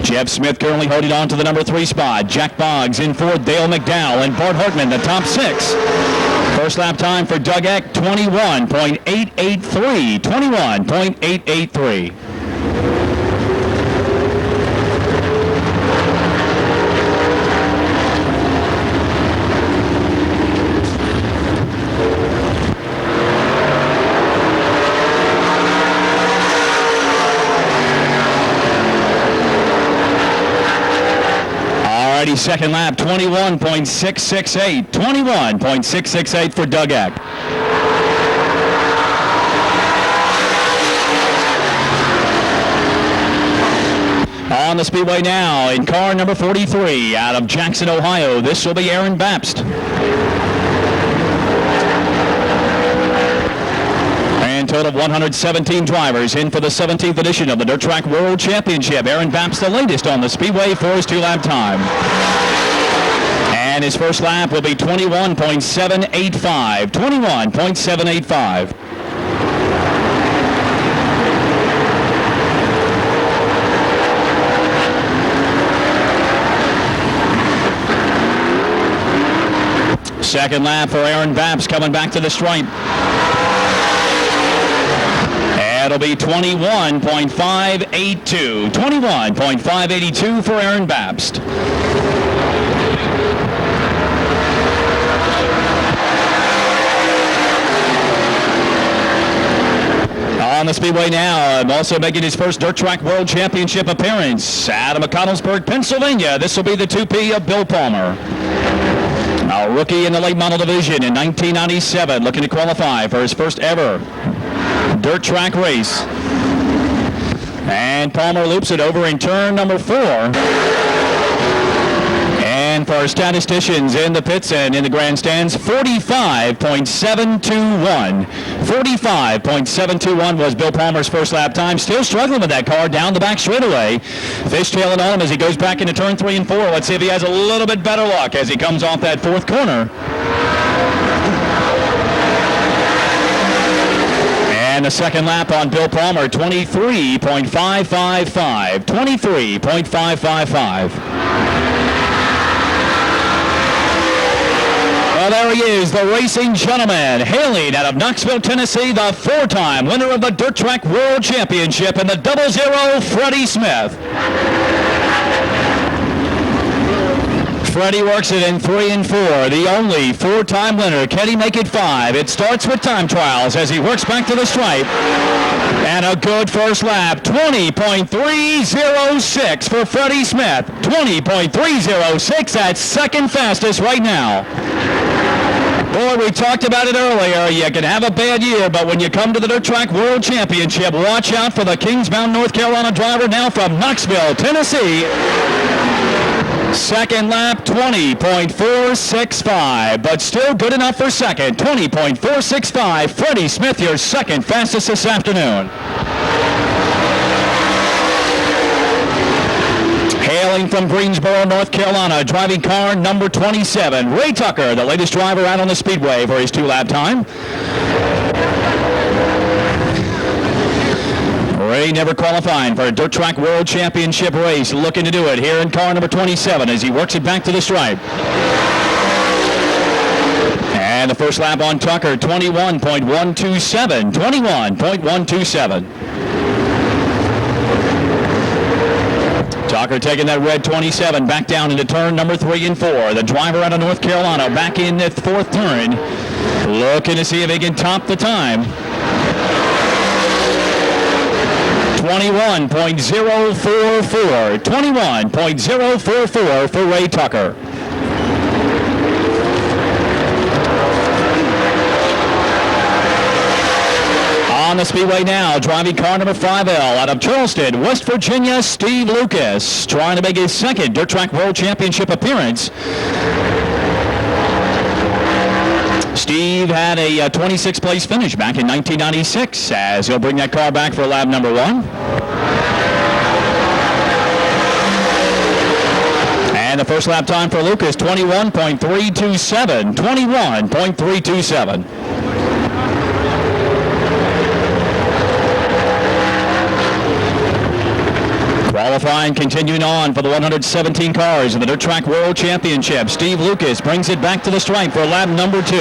Speaker 3: Jeff Smith currently holding on to the number 3 spot. Jack Boggs in 4th, Dale McDowell, and Bart Hartman, the top 6. First lap time for Doug Eck, 21.883. 21.883. Second lap, 21.668. 21.668 for Doug Eck. On the speedway now in car number 43 out of Jackson, Ohio. This will be Aaron Bapst. And total of 117 drivers in for the 17th edition of the Dirt Track World Championship. Aaron Bapst, the latest on the speedway for his 2-lap time. And his first lap will be 21.785. 21.785. Second lap for Aaron Bapst coming back to the stripe. It'll be 21.582. 21.582 for Aaron Bapst. On the speedway now, also making his first Dirt Track World Championship appearance out of McConnellsburg, Pennsylvania. This will be the 2P of Bill Palmer. A rookie in the late model division in 1997, looking to qualify for his first ever dirt track race. And Palmer loops it over in turn number 4. And for our statisticians in the pits and in the grandstands, 45.721. 45.721 was Bill Palmer's first lap time. Still struggling with that car down the back straightaway. Fishtailing on him as he goes back into turn 3 and 4. Let's see if he has a little bit better luck as he comes off that 4th corner. And the second lap on Bill Palmer, 23.555. 23.555. Well, there he is, the racing gentleman, hailing out of Knoxville, Tennessee, the 4-time winner of the Dirt Track World Championship in the 00, Freddie Smith. Freddie works it in 3 and 4. The only 4-time winner. Can he make it 5? It starts with time trials as he works back to the stripe. And a good first lap. 20.306 for Freddie Smith. 20.306. That's second fastest right now. Boy, we talked about it earlier. You can have a bad year, but when you come to the Dirt Track World Championship, watch out for the Kingsbound, North Carolina driver now from Knoxville, Tennessee. Second lap, 20.465, but still good enough for second. 20.465. Freddie Smith, your second fastest this afternoon. Hailing from Greensboro, North Carolina, driving car number 27, Ray Tucker, the latest driver out on the speedway for his 2-lap time. Ray never qualifying for a Dirt Track World Championship race, looking to do it here in car number 27 as he works it back to the stripe. And the first lap on Tucker, 21.127, 21.127. Tucker taking that red 27 back down into turn number 3 and 4. The driver out of North Carolina back in the 4th turn, looking to see if he can top the time. 21.044, 21.044 for Ray Tucker. On the speedway now, driving car number 5L out of Charleston, West Virginia, Steve Lucas, trying to make his second Dirt Track World Championship appearance. Steve had a 26th place finish back in 1996 as he'll bring that car back for lap number 1. And the first lap time for Lucas, 21.327, 21.327. Qualifying continuing on for the 117 cars in the Dirt Track World Championship. Steve Lucas brings it back to the stripe for lap number 2.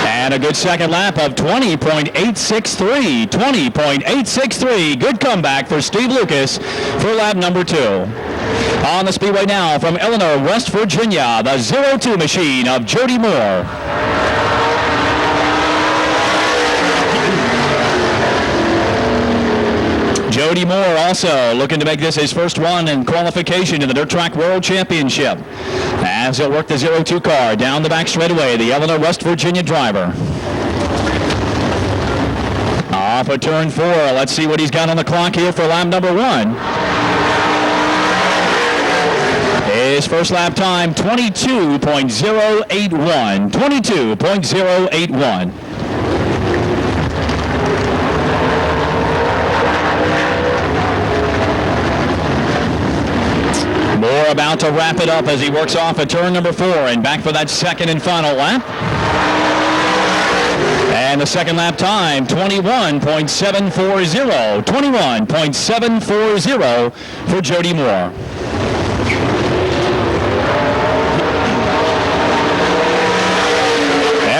Speaker 3: And a good second lap of 20.863. 20.863. Good comeback for Steve Lucas for lap number 2. On the speedway now from Eleanor, West Virginia, the 02 machine of Jody Moore. Jody Moore also looking to make this his first one in qualification in the Dirt Track World Championship. As he'll work the 02 car down the back straightaway, the Eleanor, West Virginia driver. Off of turn 4. Let's see what he's got on the clock here for lap number 1. His first lap time, 22.081. 22.081. Moore about to wrap it up as he works off at turn number 4 and back for that second and final lap. And the second lap time, 21.740. 21.740 for Jody Moore.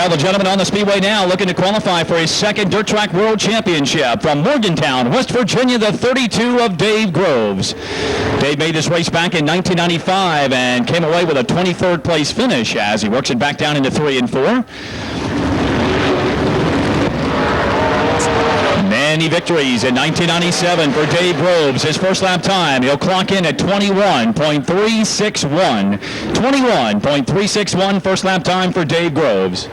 Speaker 3: The gentleman on the speedway now looking to qualify for his second Dirt Track World Championship from Morgantown, West Virginia, the 32 of Dave Groves. Dave made this race back in 1995 and came away with a 23rd place finish as he works it back down into 3 and 4. Many victories in 1997 for Dave Groves. His first lap time, he'll clock in at 21.361. 21.361 first lap time for Dave Groves.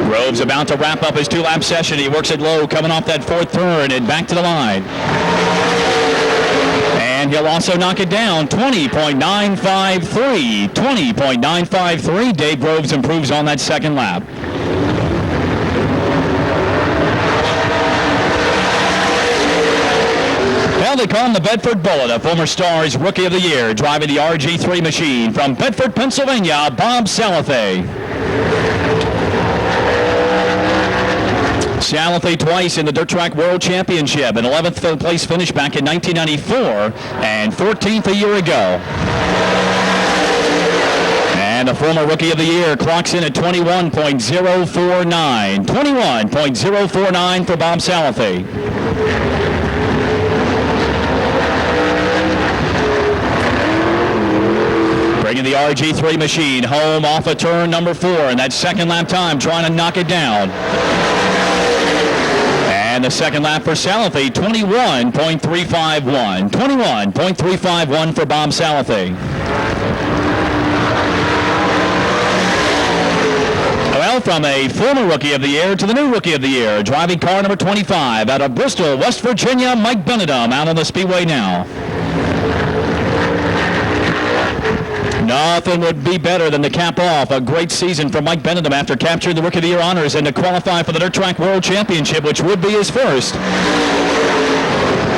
Speaker 3: Groves about to wrap up his 2-lap session. He works it low, coming off that 4th turn and back to the line. And he'll also knock it down, 20.953. 20.953. Dave Groves improves on that second lap. Well, they call him the Bedford Bullet, a former Stars Rookie of the Year, driving the RG3 machine from Bedford, Pennsylvania, Bob Salathe. Salathe twice in the Dirt Track World Championship, an 11th place finish back in 1994 and 14th a year ago. And the former Rookie of the Year clocks in at 21.049. 21.049 for Bob Salathe. bringing the RG3 machine home off of turn number 4, and that second lap time trying to knock it down. And the second lap for Salafi, 21.351. 21.351 for Bob Salafi. Well, from a former Rookie of the Year to the new Rookie of the Year, driving car number 25 out of Bristol, West Virginia, Mike Benedum out on the speedway now. Nothing would be better than to cap off a great season for Mike Benedum after capturing the Rookie of the Year honors and to qualify for the Dirt Track World Championship, which would be his first.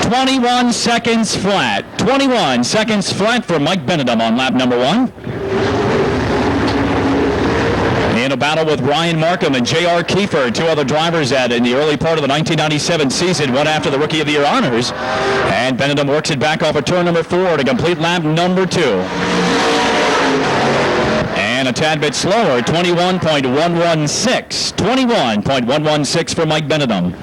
Speaker 3: 21 seconds flat. 21 seconds flat for Mike Benedum on lap number 1. In a battle with Ryan Markham and J.R. Kiefer, two other drivers in the early part of the 1997 season, went after the Rookie of the Year honors. And Benedum works it back off of turn number 4 to complete lap number 2. And a tad bit slower, 21.116. 21.116 for Mike Benedum.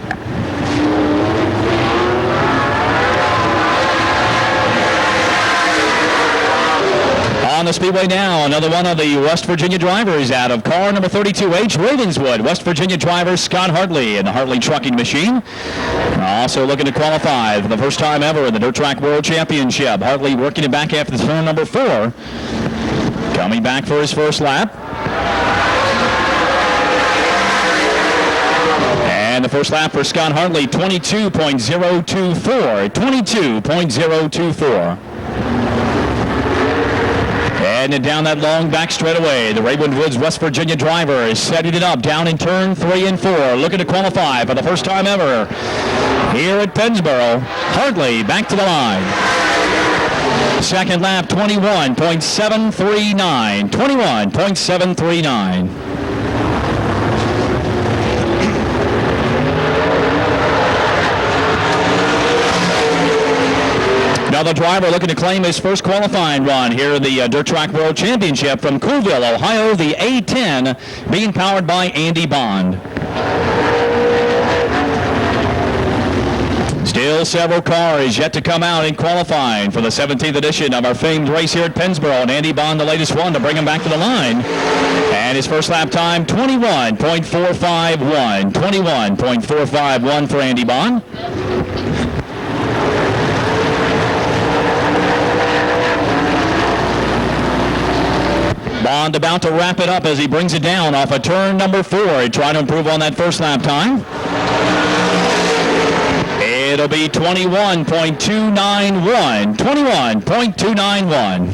Speaker 3: On the speedway now, another one of the West Virginia drivers out of car number 32H, Ravenswood. West Virginia driver Scott Hartley in the Hartley trucking machine. Also looking to qualify for the first time ever in the Dirt Track World Championship. Hartley working it back after turn number 4. Coming back for his first lap. And the first lap for Scott Hartley, 22.024. 22.024. Heading down that long back straightaway. The Raymond Woods West Virginia driver is setting it up down in turn 3 and 4, looking to qualify for the first time ever here at Pennsboro. Hartley back to the line. Second lap, 21.739. 21.739. Another driver looking to claim his first qualifying run here in the Dirt Track World Championship from Coolville, Ohio, the A10, being powered by Andy Bond. Still several cars yet to come out in qualifying for the 17th edition of our famed race here at Pennsboro, and Andy Bond, the latest one, to bring him back to the line. And his first lap time, 21.451. 21.451 for Andy Bond. Bond about to wrap it up as he brings it down off of turn number 4. He tried to improve on that first lap time. It'll be 21.291. 21.291.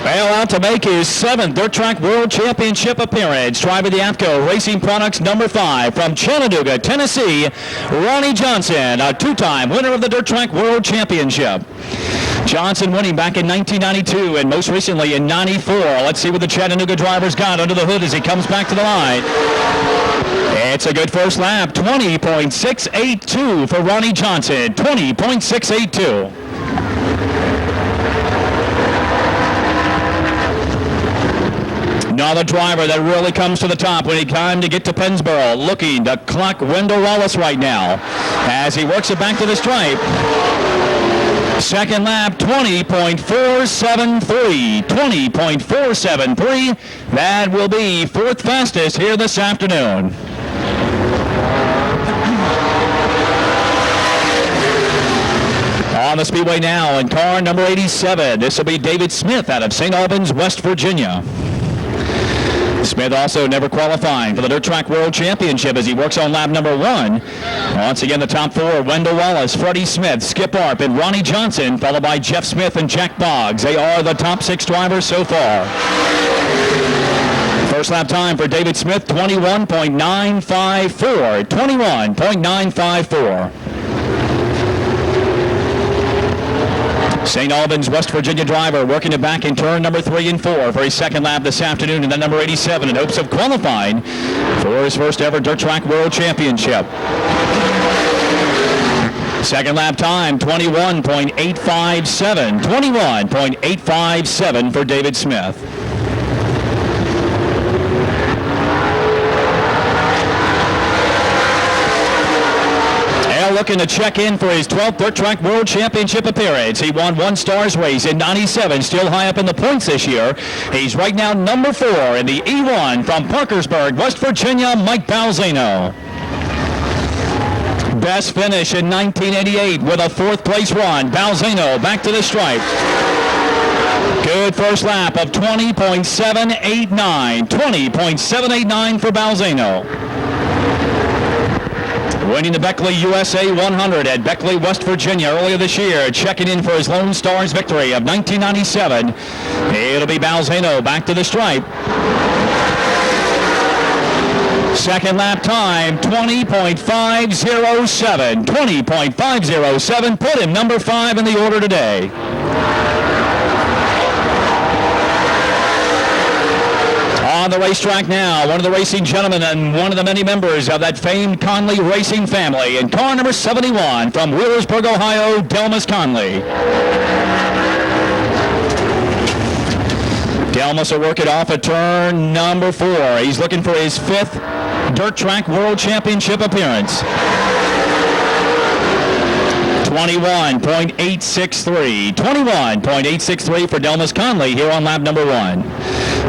Speaker 3: Well, out to make his 7th Dirt Track World Championship appearance, driving the AFCO Racing Products number 5 from Chattanooga, Tennessee, Ronnie Johnson, a 2-time winner of the Dirt Track World Championship. Johnson winning back in 1992 and most recently in 94. Let's see what the Chattanooga driver's got under the hood as he comes back to the line. It's a good first lap, 20.682 for Ronnie Johnson, 20.682. Another driver that really comes to the top when he time to get to Pennsboro, looking to clock Wendell Wallace right now as he works it back to the stripe. Second lap, 20.473. 20.473. That will be 4th fastest here this afternoon. On the speedway now in car number 87. This will be David Smith out of St. Albans, West Virginia. Smith also never qualifying for the Dirt Track World Championship as he works on lap number 1. Once again, the top 4, Wendell Wallace, Freddie Smith, Skip Arp, and Ronnie Johnson, followed by Jeff Smith and Jack Boggs. They are the top 6 drivers so far. First lap time for David Smith, 21.954. 21.954. St. Albans, West Virginia driver working it back in turn number 3 and 4 for his second lap this afternoon, and then number 87 in hopes of qualifying for his first ever Dirt Track World Championship. Second lap time, 21.857. 21.857 for David Smith. looking to check in for his 12th Dirt Track World Championship appearance. He won one Stars race in '97, still high up in the points this year. He's right now number 4 in the E1 from Parkersburg, West Virginia, Mike Balzano. Best finish in 1988 with a 4th place run. Balzano back to the stripe. Good first lap of 20.789. 20.789 for Balzano. Winning the Beckley USA 100 at Beckley, West Virginia earlier this year, checking in for his Lone Stars victory of 1997. It'll be Balzano back to the stripe. Second lap time, 20.507. 20.507 put him number 5 in the order today. On the racetrack now, one of the racing gentlemen and one of the many members of that famed Conley racing family in car number 71 from Wheelersburg, Ohio, Delmas Conley. Delmas will work it off at turn number 4. He's looking for his 5th Dirt Track World Championship appearance. 21.863. 21.863 for Delmas Conley here on lap number 1.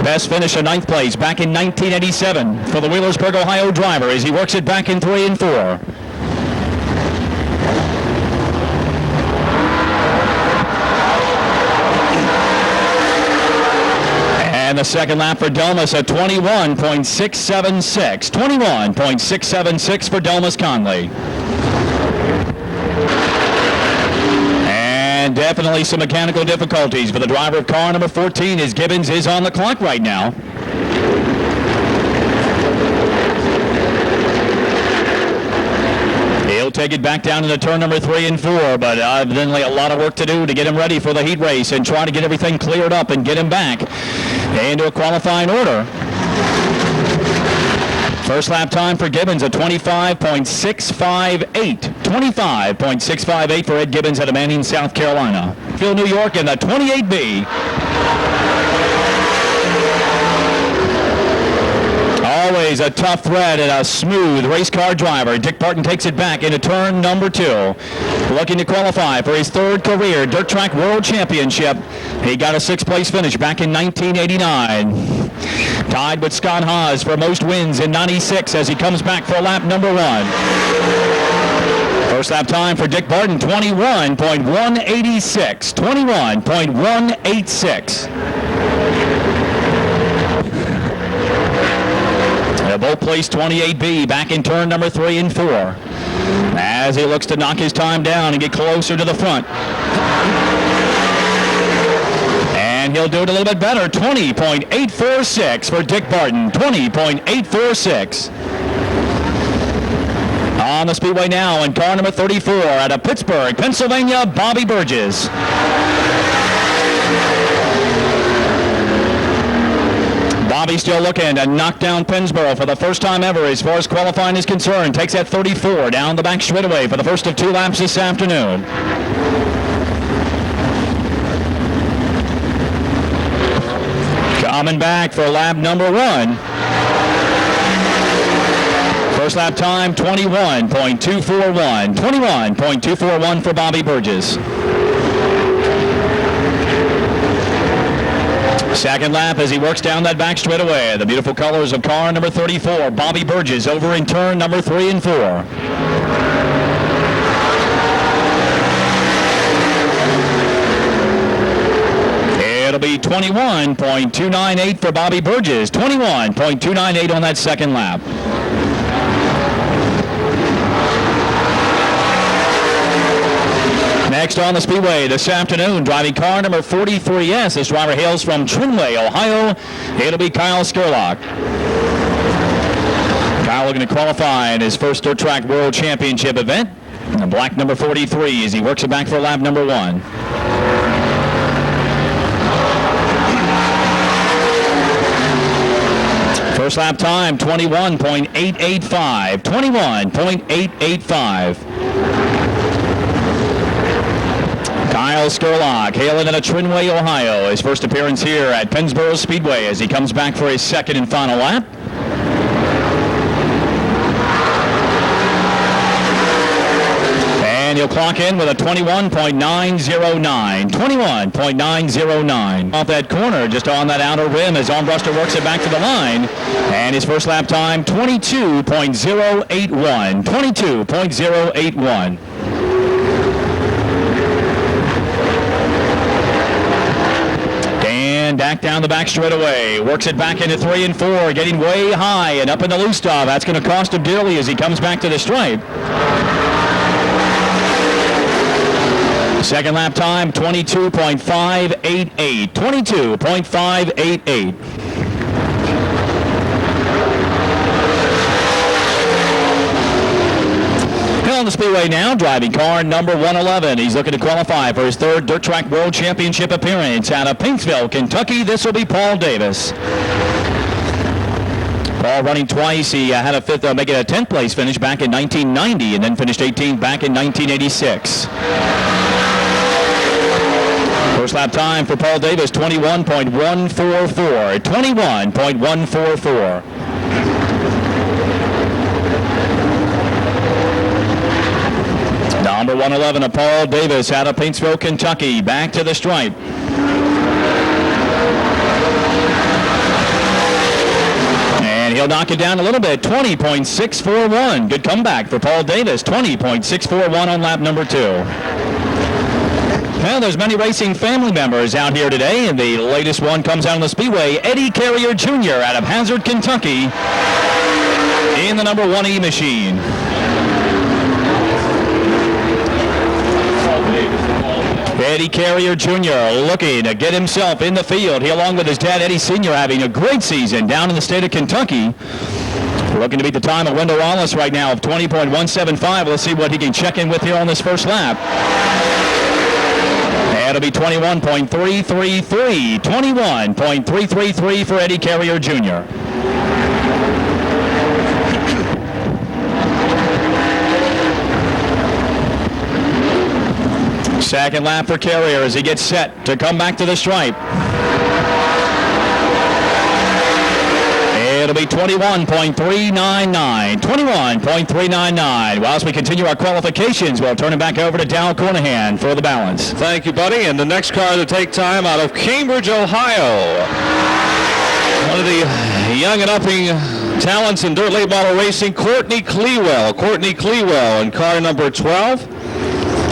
Speaker 3: Best finish of 9th place back in 1987 for the Wheelersburg, Ohio driver as he works it back in 3 and 4. And the second lap for Delmas at 21.676. 21.676 for Delmas Conley. And definitely some mechanical difficulties for the driver of car number 14 as Gibbons is on the clock right now. He'll take it back down into turn number 3 and 4, but evidently a lot of work to do to get him ready for the heat race and try to get everything cleared up and get him back into a qualifying order. First lap time for Gibbons at 25.658. 25.658 for Ed Gibbons out of Manning, South Carolina. Phil, New York in the 28B. Always a tough thread and a smooth race car driver. Dick Barton takes it back into turn number 2. Looking to qualify for his 3rd career Dirt Track World Championship. He got a 6th place finish back in 1989. Tied with Scott Haas for most wins in 96 as he comes back for lap number 1. First lap time for Dick Barton, 21.186. 21.186. They're both placed 28B back in turn number 3 and 4 as he looks to knock his time down and get closer to the front. And he'll do it a little bit better. 20.846 for Dick Barton. 20.846. On the speedway now in car number 34 out of Pittsburgh, Pennsylvania, Bobby Burgess. Bobby still looking to knock down Pennsboro for the first time ever as far as qualifying is concerned. Takes that 34 down the back straightaway for the first of 2 laps this afternoon. Coming back for lap number 1. First lap time, 21.241. 21.241 for Bobby Burgess. Second lap as he works down that back straightaway. The beautiful colors of car number 34, Bobby Burgess, over in turn number 3 and 4. It'll be 21.298 for Bobby Burgess. 21.298 on that second lap. Next on the speedway this afternoon, driving car number 43S. This driver hails from Trinway, Ohio. It'll be Kyle Skurlock. Kyle looking to qualify in his first Dirt Track World Championship event. And black number 43 as he works it back for lap number 1. First lap time, 21.885. 21.885. Kyle Skurlock, hailing out of Trinway, Ohio. His first appearance here at Pennsboro Speedway as he comes back for his second and final lap. And he'll clock in with a 21.909. 21.909. Off that corner, just on that outer rim as Armbruster works it back to the line. And his first lap time, 22.081. 22.081. And back down the back straightaway. Works it back into 3 and 4, getting way high and up in the loose stop. That's going to cost him dearly as he comes back to the stripe. Second lap time, 22.588. 22.588. On the speedway now, driving car number 111. He's looking to qualify for his third Dirt Track World Championship appearance out of Paintsville, Kentucky. This will be Paul Davis. Paul running twice. He had a fifth, making a 10th place finish back in 1990 and then finished 18th back in 1986. First lap time for Paul Davis, 21.144. 21.144. Number 111 of Paul Davis out of Paintsville, Kentucky. Back to the stripe. And he'll knock it down a little bit. 20.641. Good comeback for Paul Davis. 20.641 on lap number 2. Well, there's many racing family members out here today, and the latest one comes out on the speedway. Eddie Carrier Jr. out of Hazard, Kentucky in the number 1E machine. Eddie Carrier Jr. looking to get himself in the field. He, along with his dad, Eddie Sr., having a great season down in the state of Kentucky. Looking to beat the time of Wendell Wallace right now of 20.175. Let's see what he can check in with here on this first lap. It'll be 21.333. 21.333 for Eddie Carrier Jr. Second lap for Carrier as he gets set to come back to the stripe. It'll be 21.399. 21.399. Well, as we continue our qualifications, we'll turn it back over to Dow Cornahan for the balance.
Speaker 2: Thank you, buddy. And the next car to take time out of Cambridge, Ohio. One of the young and upping talents in dirt late model racing, Courtney Clewell. Courtney Clewell in car number 12.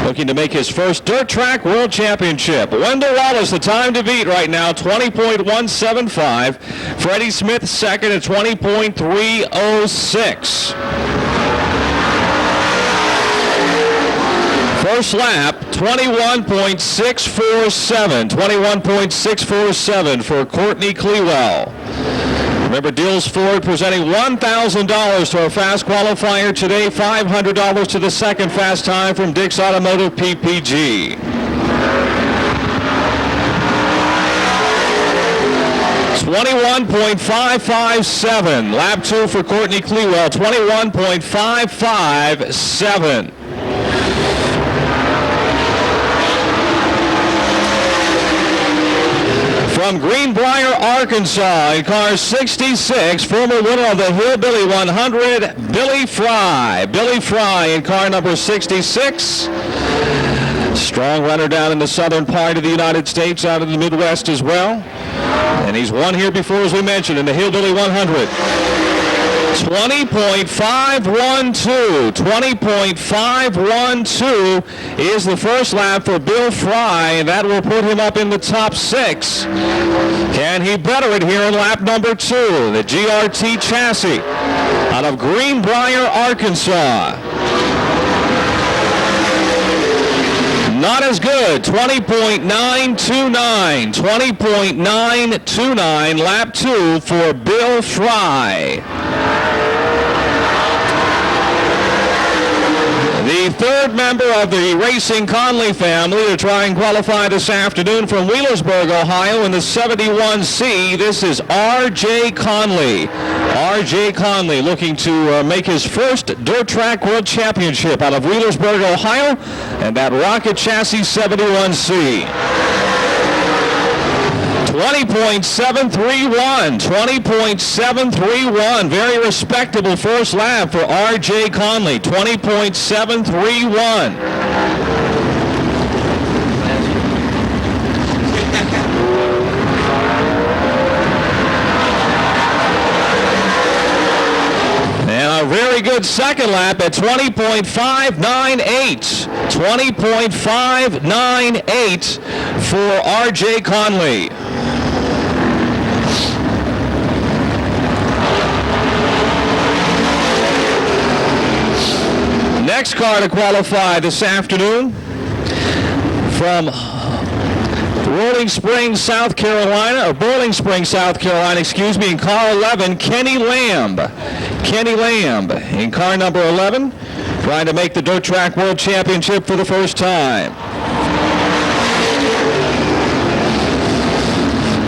Speaker 2: Looking to make his first Dirt Track World Championship. Wendell Wallace, the time to beat right now, 20.175. Freddie Smith second at 20.306. First lap, 21.647. 21.647 for Courtney Clewell. Remember, Dills Ford presenting $1,000 to our fast qualifier today, $500 to the second fast time from Dick's Automotive PPG. It's 21.557. Lap 2 for Courtney Clewell, 21.557. From Greenbrier, Arkansas, in car 66, former winner of the Hillbilly 100, Billy Fry. Billy Fry in car number 66. Strong runner down in the southern part of the United States, out of the Midwest as well. And he's won here before, as we mentioned, in the Hillbilly 100. 20.512. 20.512 is the first lap for Bill Fry, and that will put him up in the top 6. Can he better it here in lap number 2? The GRT chassis out of Greenbrier, Arkansas. Not as good. 20.929. 20.929. Lap 2 for Bill Fry. The third member of the Racing Conley family to try and qualify this afternoon from Wheelersburg, Ohio in the 71C. This is R.J. Conley. R.J. Conley looking to make his first Dirt Track World Championship out of Wheelersburg, Ohio, and that Rocket Chassis 71C. 20.731. 20.731. Very respectable first lap for R.J. Conley. 20.731. good second lap at 20.598. 20.598 for R.J. Conley. Next car to qualify this afternoon from Boiling Springs, South Carolina, in car 11, Kenny Lamb. Kenny Lamb in car number 11, trying to make the Dirt Track World Championship for the first time.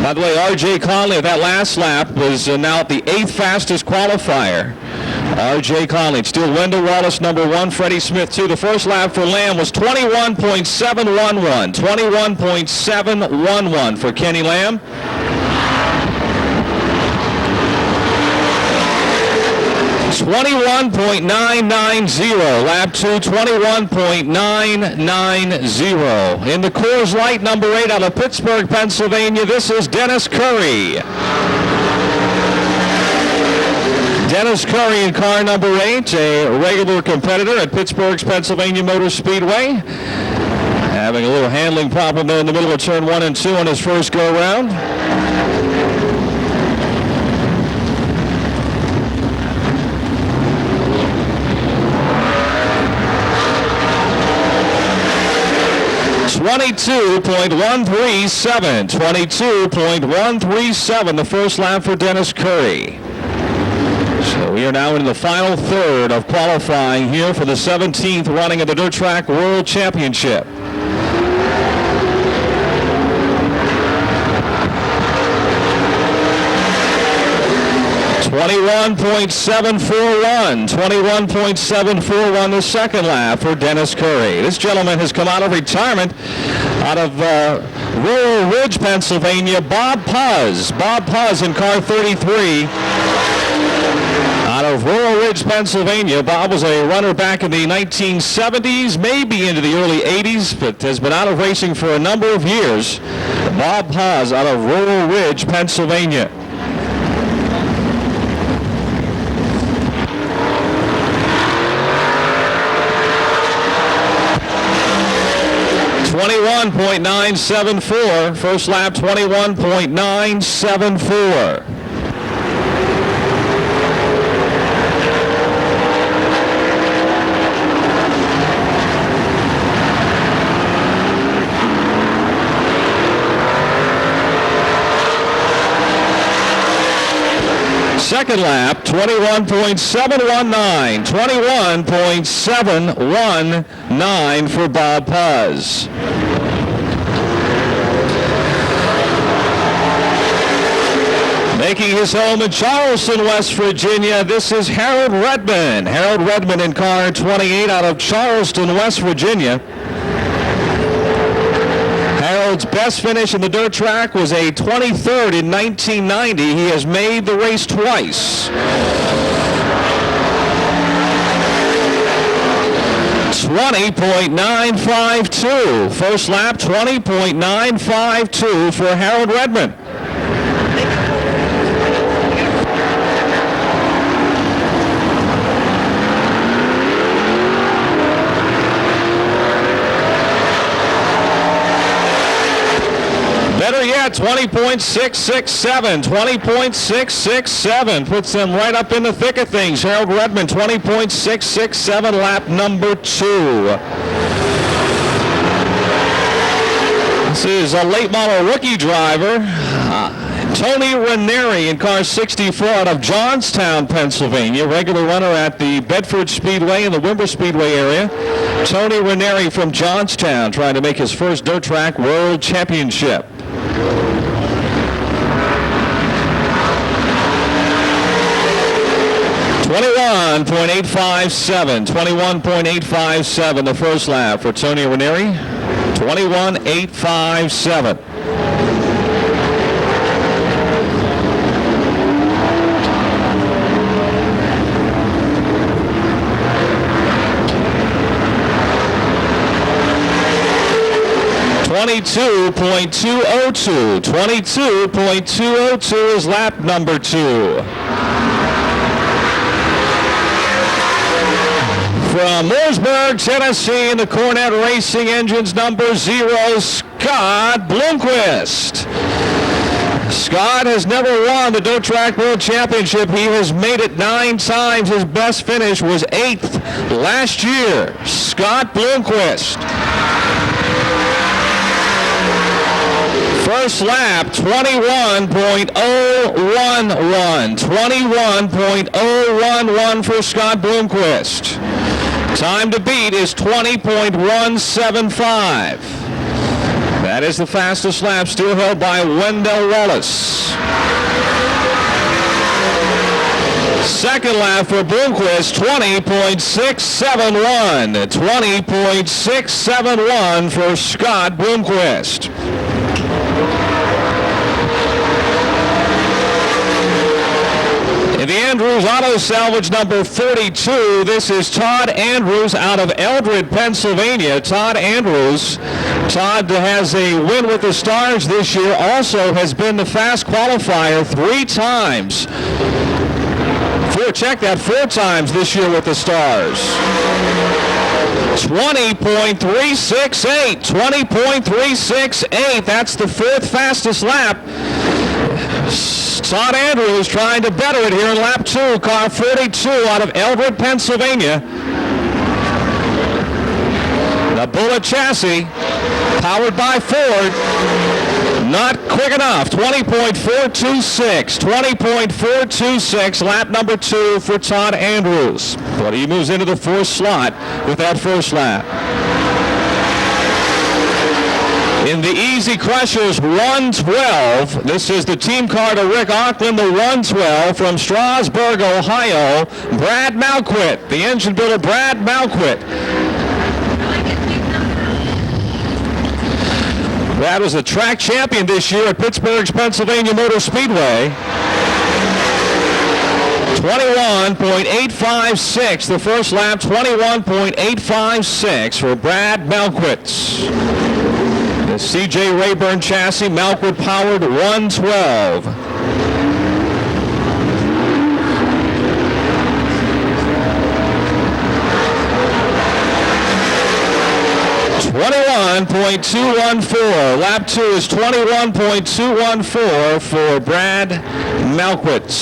Speaker 2: By the way, R.J. Conley at that last lap was now the 8th fastest qualifier. R.J. Conley, still Wendell Wallace, number 1, Freddie Smith, 2. The first lap for Lamb was 21.711. 21.711 for Kenny Lamb. .990. Lap 2, 21.990. In the Coors Light, number 8, out of Pittsburgh, Pennsylvania, this is Dennis Curry. Dennis Curry in car number 8, a regular competitor at Pittsburgh's Pennsylvania Motor Speedway. Having a little handling problem there in the middle of turn 1 and 2 on his first go-round. .22.137, the first lap for Dennis Curry. So we are now in the final third of qualifying here for the 17th running of the Dirt Track World Championship. .21.741 the second lap for Dennis Curry. This gentleman has come out of retirement out of Rural Ridge, Pennsylvania. Bob Puz in car 33. Out of Rural Ridge, Pennsylvania. Bob was a runner back in the 1970s, maybe into the early 80s, but has been out of racing for a number of years. Bob Puz out of Rural Ridge, Pennsylvania. .21.974. First lap, 21.974. Second lap, 21.719. 21.719 for Bob Puz. Making his home in Charleston, West Virginia, this is Harold Redman. Harold Redman in car 28 out of Charleston, West Virginia. Harold's best finish in the dirt track was a 23rd in 1990. He has made the race twice. 20.952. First lap, 20.952 for Harold Redman. Better yet, 20.667. 20.667 puts them right up in the thick of things. Harold Redman, 20.667, lap number 2. This is a late model rookie driver, Tony Ranieri in car 64 out of Johnstown, Pennsylvania. Regular runner at the Bedford Speedway and the Wimber Speedway area. Tony Ranieri from Johnstown trying to make his first dirt track world championship. 21.857, the first lap for Tony Ranieri. 21.857. .22.202 is lap number 2. From Mooresburg, Tennessee, in the Cornette Racing Engines number 0, Scott Bloomquist. Scott has never won the Dirt Track World Championship. He has made it 9 times. His best finish was 8th last year. Scott Bloomquist. First lap, 21.011. 21.011 for Scott Bloomquist. Time to beat is 20.175. That is the fastest lap, still held by Wendell Wallace. Second lap for Bloomquist, 20.671. 20.671 for Scott Bloomquist. In the Andrews Auto Salvage number 42, this is Todd Andrews out of Eldred, Pennsylvania. Todd Andrews. Todd has a win with the Stars this year, also has been the fast qualifier 3 times. Check that, 4 times this year with the Stars. 20.368. 20.368. That's the 4th fastest lap. Todd Andrews trying to better it here in lap 2. Car 42 out of Eldred, Pennsylvania. The Bullet chassis, powered by Ford. Not quick enough. 20.426. 20.426. Lap number 2 for Todd Andrews. But he moves into the 4th slot with that first lap. In the Easy Crushers 112, this is the team car to Rick Auckland, the 112 from Strasburg, Ohio, Brad Malquit, the engine builder Brad Malquit. Brad was a track champion this year at Pittsburgh's Pennsylvania Motor Speedway. 21.856, the first lap, 21.856 for Brad Malquit. The C.J. Rayburn chassis, Malquit powered 112. 21.214. Lap 2 is 21.214 for Brad Malquit.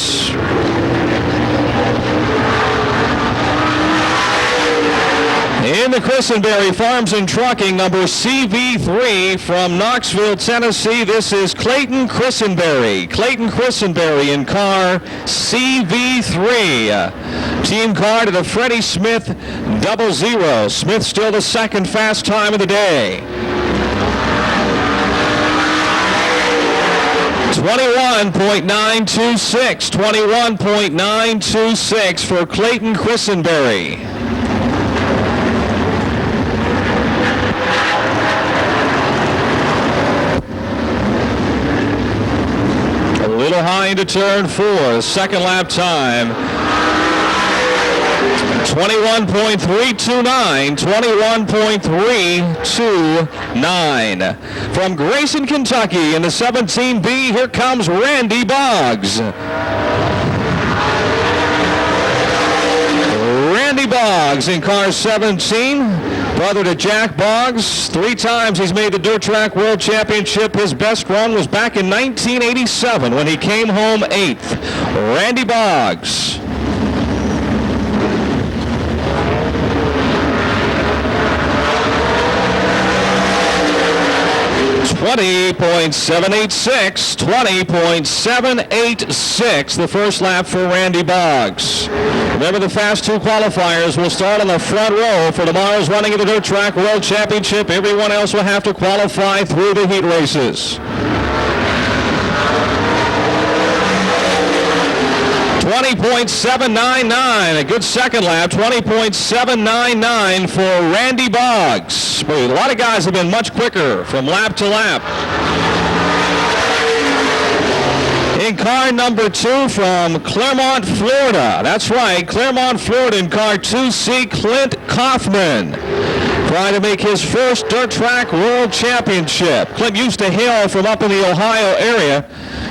Speaker 2: In the Christenberry Farms and Trucking, number CV3 from Knoxville, Tennessee, this is Clayton Christenberry. Clayton Christenberry in car CV3. Team car to the Freddie Smith 00. Smith still the 2nd fast time of the day. 21.926. 21.926 for Clayton Christenberry. A little high into turn 4. Second lap time. 21.329, 21.329. From Grayson, Kentucky in the 17B, here comes Randy Boggs. Randy Boggs in car 17, brother to Jack Boggs. 3 times he's made the Dirt Track World Championship. His best run was back in 1987 when he came home 8th. Randy Boggs. 20.786, 20.786, the first lap for Randy Boggs. Remember, the Fast 2 qualifiers will start on the front row for tomorrow's running of the Dirt Track World Championship. Everyone else will have to qualify through the heat races. 20.799, a good second lap, 20.799 for Randy Boggs. But a lot of guys have been much quicker from lap to lap. In car number 2 from Clermont, Florida. That's right, Clermont, Florida in car 2C, Clint Kaufman. Trying to make his first Dirt Track World Championship. Clint used to hail from up in the Ohio area.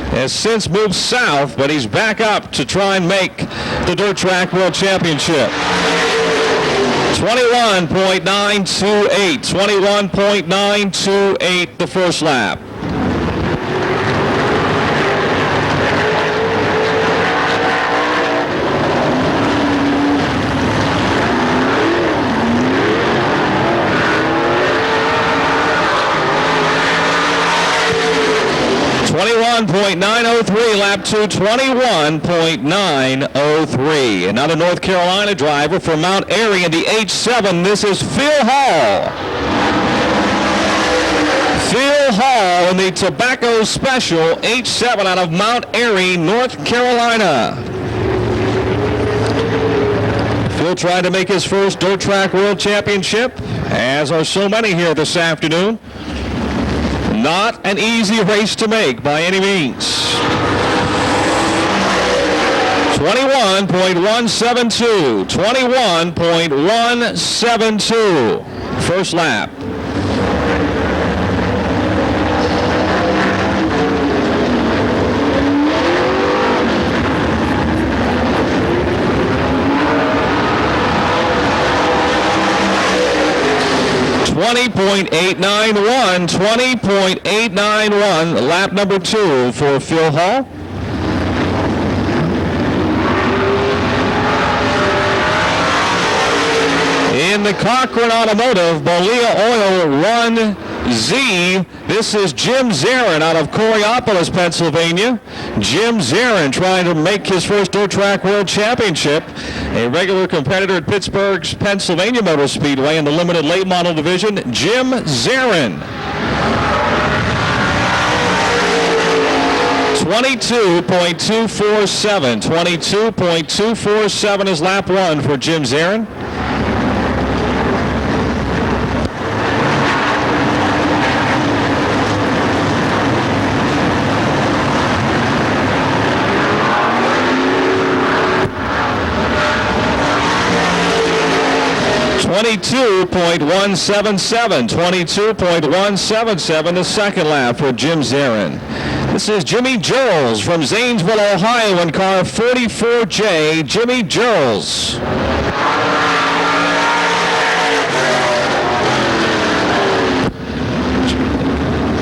Speaker 2: Has since moved south, but he's back up to try and make the Dirt Track World Championship. 21.928. 21.928 the first lap. 21.903, lap 2, 21.903. Another North Carolina driver from Mount Airy in the H7. This is Phil Hall. Phil Hall in the Tobacco Special H7 out of Mount Airy, North Carolina. Phil tried to make his first Dirt Track World Championship, as are so many here this afternoon. Not an easy race to make by any means. 21.172. 21.172. First lap. .891, 20.891, lap number 2 for Phil Hall. In the Cochran Automotive Bolia Oil 1Z, this is Jim Zarin out of Coraopolis, Pennsylvania. Jim Zarin trying to make his first Dirt Track World Championship. A regular competitor at Pittsburgh's Pennsylvania Motor Speedway in the limited late model division, Jim Zarin. 22.247. 22.247 is lap 1 for Jim Zarin. 22.177. 22.177 the second lap for Jim Zarin. This is Jimmy Gerls from Zanesville, Ohio in car 44J. Jimmy Gerls.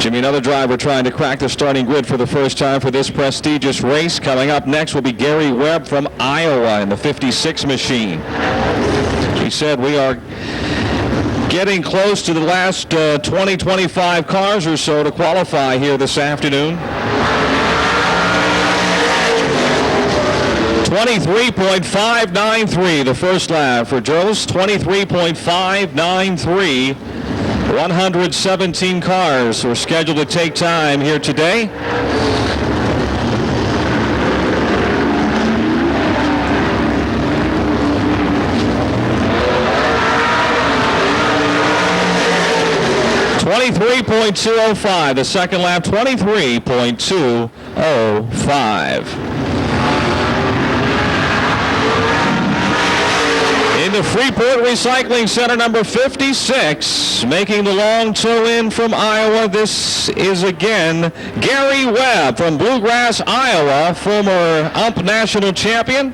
Speaker 2: Jimmy, another driver trying to crack the starting grid for the first time for this prestigious race. Coming up next will be Gary Webb from Iowa in the 56 machine. He said we are getting close to the last 20-25 cars or so to qualify here this afternoon. 23.593 the first lap for Joe's. 23.593. 117 cars are scheduled to take time here today. .205 the second lap. 23.205. In the Freeport Recycling Center, number 56, making the long toe in from Iowa. This is again Gary Webb from Bluegrass, Iowa, former UMP national champion.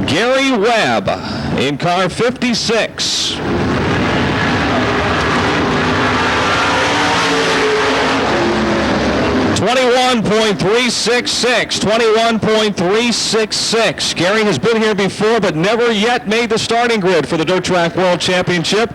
Speaker 2: Gary Webb in car 56. 21.366. 21.366. Gary has been here before, but never yet made the starting grid for the Dirt Track World Championship.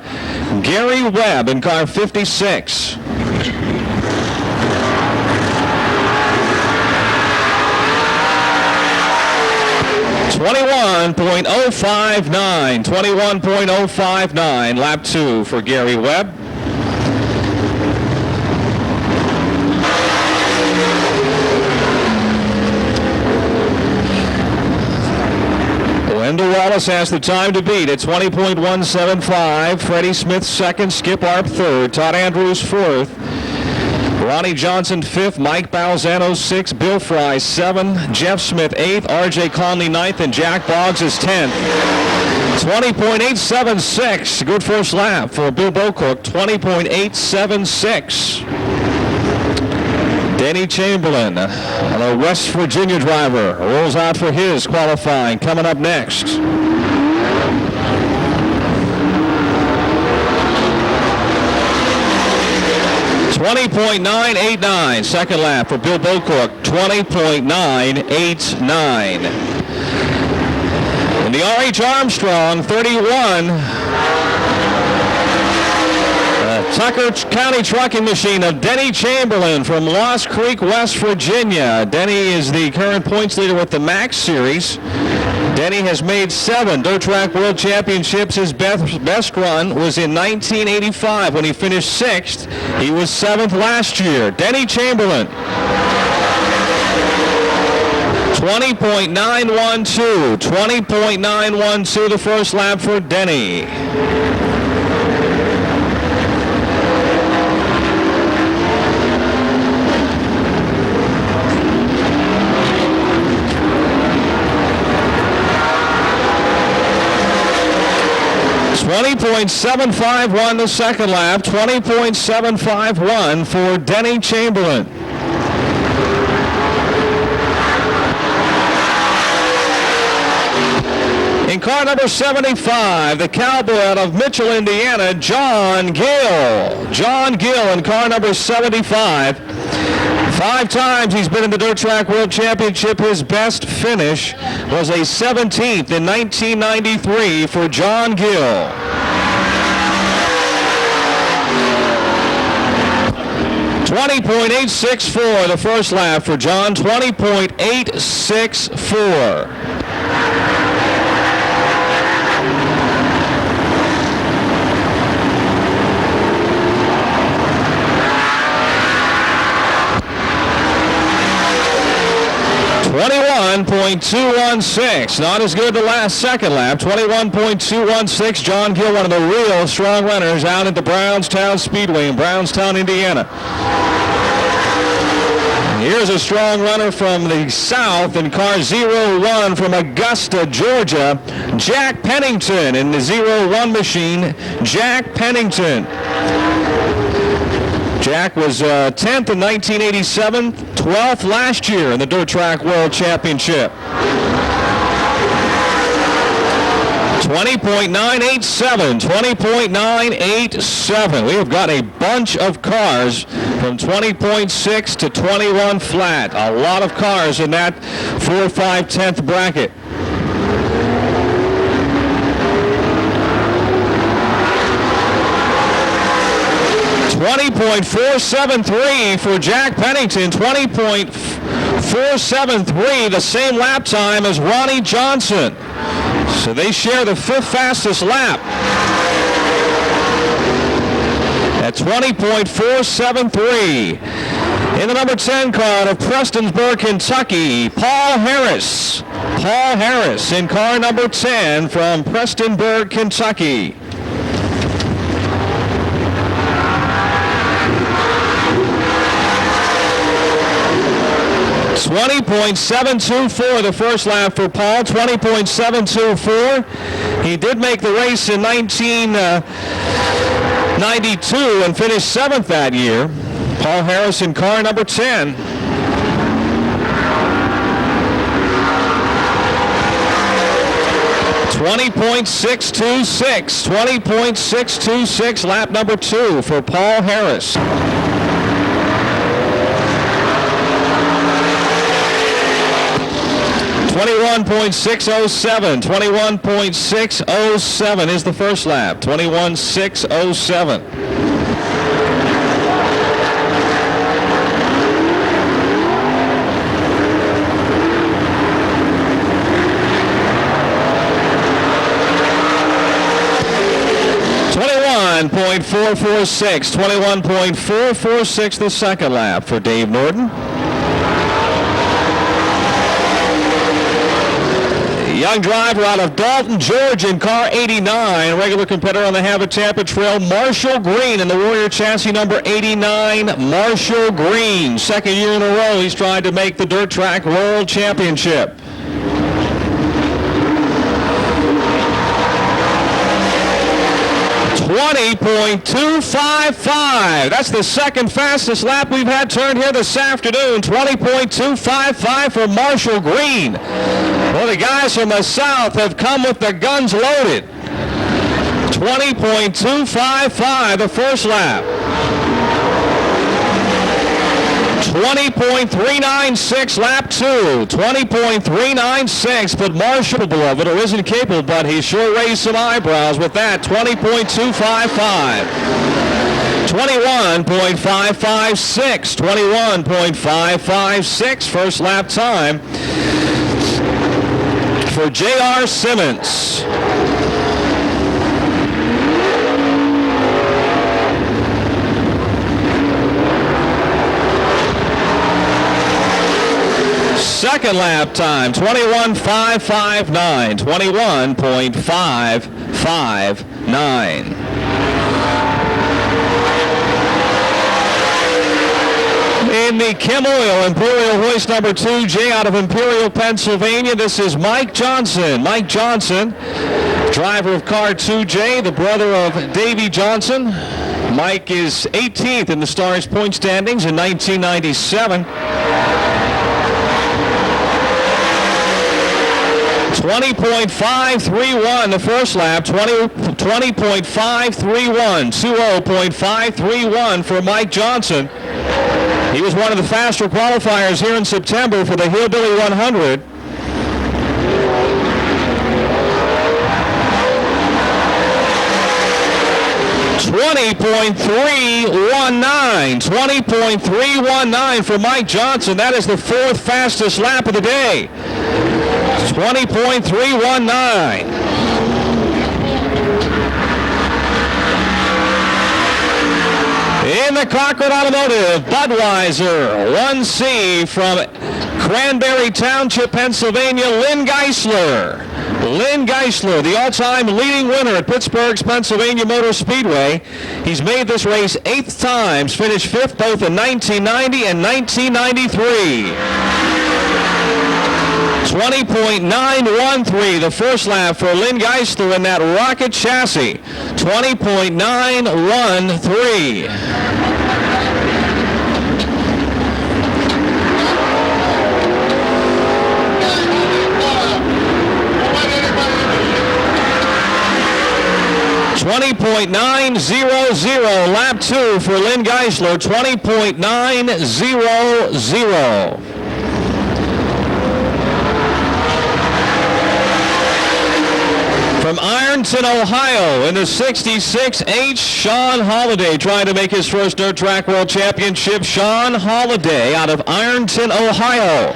Speaker 2: Gary Webb in car 56. 21.059. 21.059. Lap 2 for Gary Webb. Wendell Wallace has the time to beat at 20.175. Freddie Smith second, Skip Arp third, Todd Andrews fourth, Ronnie Johnson fifth, Mike Balzano sixth, Bill Fry seventh, Jeff Smith eighth, R.J. Conley ninth, and Jack Boggs is 10th. 20.876, good first lap for Bill Bocook. 20.876. Danny Chamberlain, a West Virginia driver, rolls out for his qualifying coming up next. 20.989. Second lap for Bill Bocook, 20.989. In the R.H. Armstrong 31, Tucker County Trucking Machine of Denny Chamberlain from Lost Creek, West Virginia. Denny is the current points leader with the Max Series. Denny has made 7 Dirt Track World Championships. His best run was in 1985 when he finished 6th. He was 7th last year. Denny Chamberlain. 20.912. 20.912 the first lap for Denny. 20.751 the second lap, 20.751 for Denny Chamberlain. In car number 75, the cowboy out of Mitchell, Indiana, John Gill. John Gill in car number 75. 5 times he's been in the Dirt Track World Championship. His best finish was a 17th in 1993 for John Gill. .864 the first lap for John. 20.864. 21.216, not as good the last second lap. 21.216. John Gill, one of the real strong runners out at the Brownstown Speedway in Brownstown, Indiana. Here's a strong runner from the south in car 01 from Augusta, Georgia, Jack Pennington in the 01 machine. Jack Pennington. Jack was 10th in 1987, 12th last year in the Dirt Track World Championship. 20.987, 20.987. We have got a bunch of cars from 20.6 to 21 flat. A lot of cars in that 4, 5, 10th bracket. 20.473 for Jack Pennington. 20.473, the same lap time as Ronnie Johnson. So they share the 5th fastest lap at 20.473. In the number 10 car of Prestonsburg, Kentucky, Paul Harris. Paul Harris in car number 10 from Prestonsburg, Kentucky. 20.724 the first lap for Paul. 20.724. He did make the race in 1992 and finished 7th that year. Paul Harris in car number 10. 20.626. 20.626 lap number 2 for Paul Harris. 21.607. 21.607 is the first lap. 21.607. .446. 21.446 the second lap for Dave Norton. Young driver out of Dalton, Georgia in car 89, regular competitor on the Habit Tampa Trail, Marshall Green in the Warrior chassis number 89, Marshall Green. Second year in a row he's tried to make the Dirt Track World Championship. 20.255. That's the second fastest lap we've had turned here this afternoon. 20.255 for Marshall Green. Well, the guys from the south have come with the guns loaded. 20.255 the first lap. 20.396 lap 2. 20.396, but Marshall of it or isn't capable, but he sure raised some eyebrows with that. 20.255. 21.556. 21.556 first lap time for J.R. Simmons. Second lap time, 21.559, 21.559. In the Chem Oil Imperial hoist number 2J out of Imperial, Pennsylvania, this is Mike Johnson. Mike Johnson, driver of car 2J, the brother of Davey Johnson. Mike is 18th in the Stars point standings in 1997. 20.531 the first lap, 20.531, 20.531 for Mike Johnson. He was one of the faster qualifiers here in September for the Hillbilly 100. $20.319 for Mike Johnson. That is the fourth fastest lap of the day. 20.319. In the Cochran Automotive, Budweiser, 1C from Cranberry Township, Pennsylvania, Lynn Geisler. Lynn Geisler, the all-time leading winner at Pittsburgh's Pennsylvania Motor Speedway. He's made this race 8 times, finished 5th both in 1990 and 1993. 20.913 the first lap for Lynn Geisler in that rocket chassis. 20.913. .900 lap 2 for Lynn Geisler. 20.900. From Ironton, Ohio, in the 66H, Sean Holliday trying to make his first Dirt Track World Championship. Sean Holliday out of Ironton, Ohio.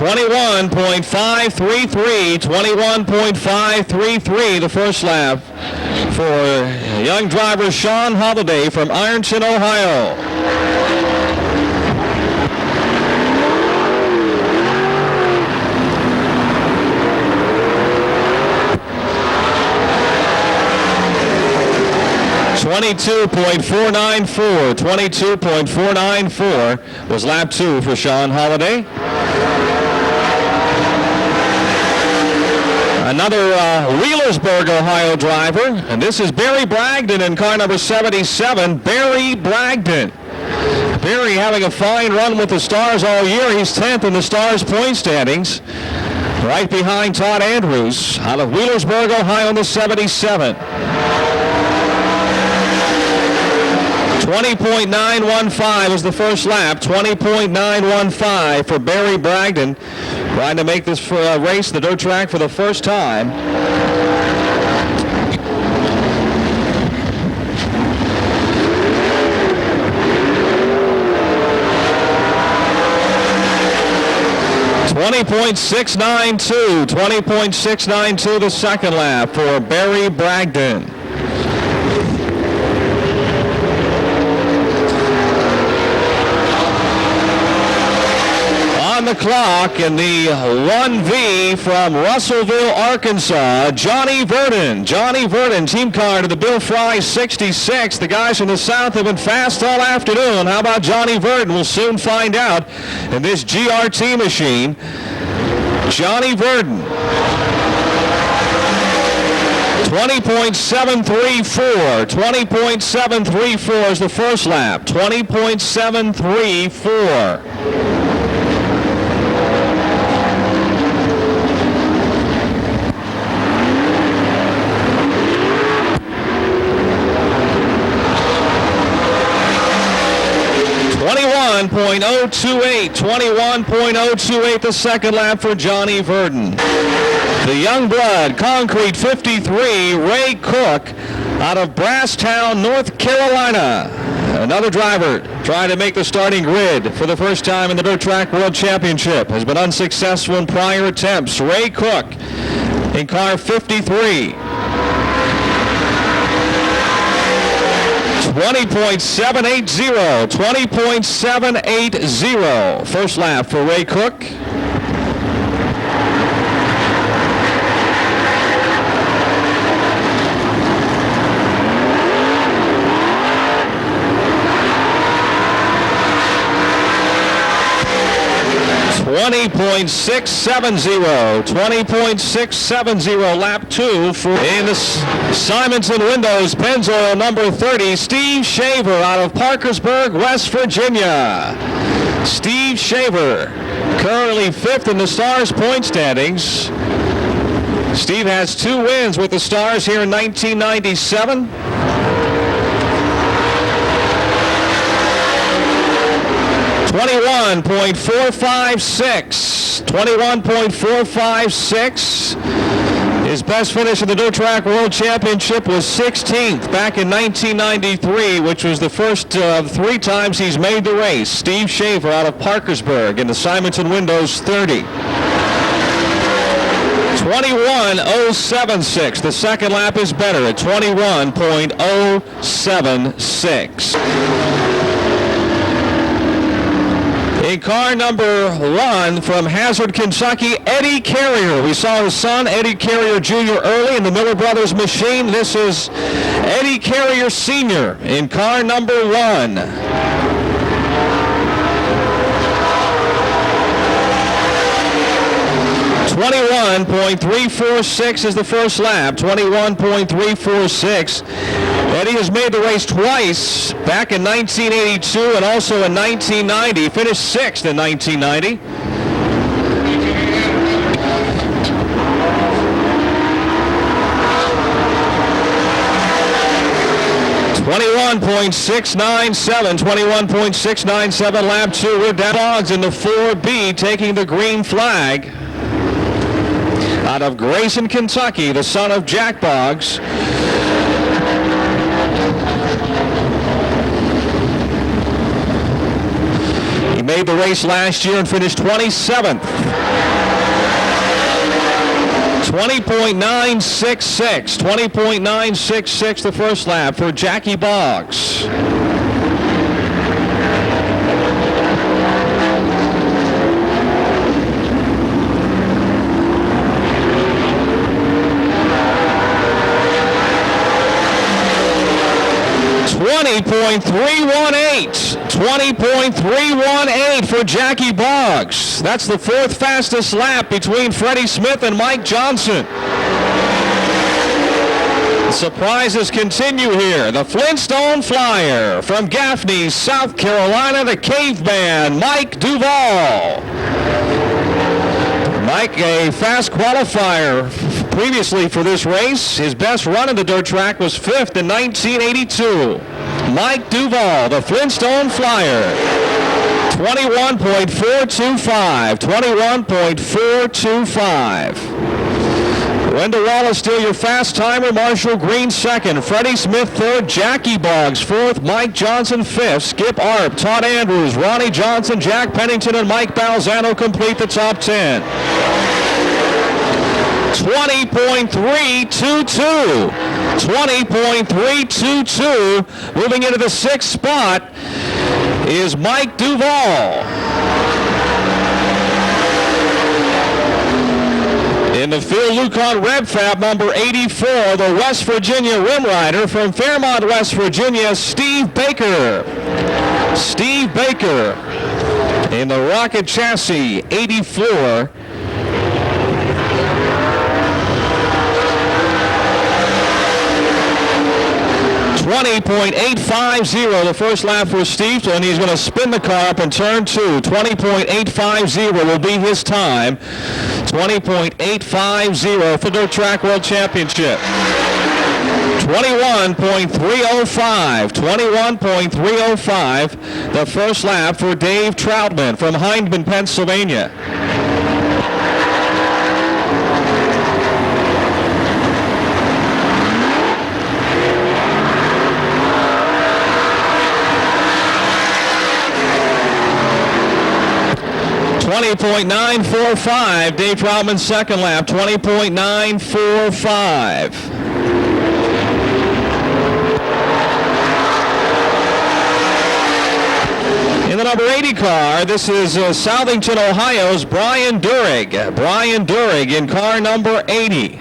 Speaker 2: .21.533, the first lap for young driver Sean Holliday from Ironton, Ohio. .22.494 was lap 2 for Sean Holliday. Another Wheelersburg, Ohio driver, and this is Barry Bragdon in car number 77. Barry Bragdon. Barry having a fine run with the Stars all year. He's 10th in the Stars point standings, right behind Todd Andrews out of Wheelersburg, Ohio in the 77. 20.915 was the first lap. 20.915 for Barry Bragdon, trying to make this race the dirt track for the first time. .20.692 the second lap for Barry Bragdon. On the clock in the 1V from Russellville, Arkansas, Johnny Verdon. Johnny Verdon, team car to the Bill Fry 66. The guys from the south have been fast all afternoon. How about Johnny Verdon? We'll soon find out in this GRT machine. Johnny Verdon. 20.734. 20.734 is the first lap. 20.734. 21.028. 21.028 the second lap for Johnny Verdon. The young blood, Concrete 53, Ray Cook out of Brasstown, North Carolina. Another driver trying to make the starting grid for the first time in the Dirt Track World Championship. Has been unsuccessful in prior attempts. Ray Cook in car 53. 20.780. 20.780. First lap for Ray Cook. 20.670. 20.670. Lap 2 for in the Simonson Windows Pennzoil number 30, Steve Shaver out of Parkersburg, West Virginia. Steve Shaver currently 5th in the Stars point standings. Steve has 2 wins with the Stars here in 1997. 21.456. 21.456. His best finish in the Dirt Track World Championship was 16th back in 1993, which was the first of 3 times he's made the race. Steve Shaver out of Parkersburg in the Simonson Windows 30. 21.076. The second lap is better at 21.076. In car number 1 from Hazard, Kentucky, Eddie Carrier. We saw his son, Eddie Carrier Jr., early in the Miller Brothers machine. This is Eddie Carrier Sr. in car number 1. 21.346 is the first lap. 21.346. Eddie has made the race twice, back in 1982 and also in 1990. He finished 6th in 1990. .697, lap 2 with Boggs in the 4B taking the green flag. Out of Grayson, Kentucky, the son of Jack Boggs. He made the race last year and finished 27th. 20.966. 20.966 the first lap for Jackie Boggs. .318 for Jackie Boggs. That's the 4th fastest lap between Freddie Smith and Mike Johnson. Surprises continue here. The Flintstone Flyer from Gaffney, South Carolina, the Caveman, Mike Duvall. Mike, a fast qualifier previously for this race. His best run in the dirt track was 5th in 1982. Mike Duvall, the Flintstone Flyer. 21.425. 21.425. Wendell Wallace still your fast timer. Marshall Green 2nd. Freddie Smith 3rd. Jackie Boggs 4th. Mike Johnson 5th. Skip Arp, Todd Andrews, Ronnie Johnson, Jack Pennington, and Mike Balzano complete the top 10. 20.322. 20.322. Moving into the 6th spot is Mike Duvall. In the Phil Lucon Red Fab number 84, the West Virginia Rim Rider from Fairmont, West Virginia, Steve Baker. Steve Baker in the Rocket Chassis 84. 20.850 the first lap for Steve, and he's going to spin the car up in turn 2. 20.850 will be his time. 20.850 for the Dirt Track World Championship. 21.305. 21.305. The first lap for Dave Troutman from Hindman, Pennsylvania. .945. Dave Troutman's second lap. 20.945. In the number 80 car, this is Southington, Ohio's Brian Durig. Brian Durig in car number 80.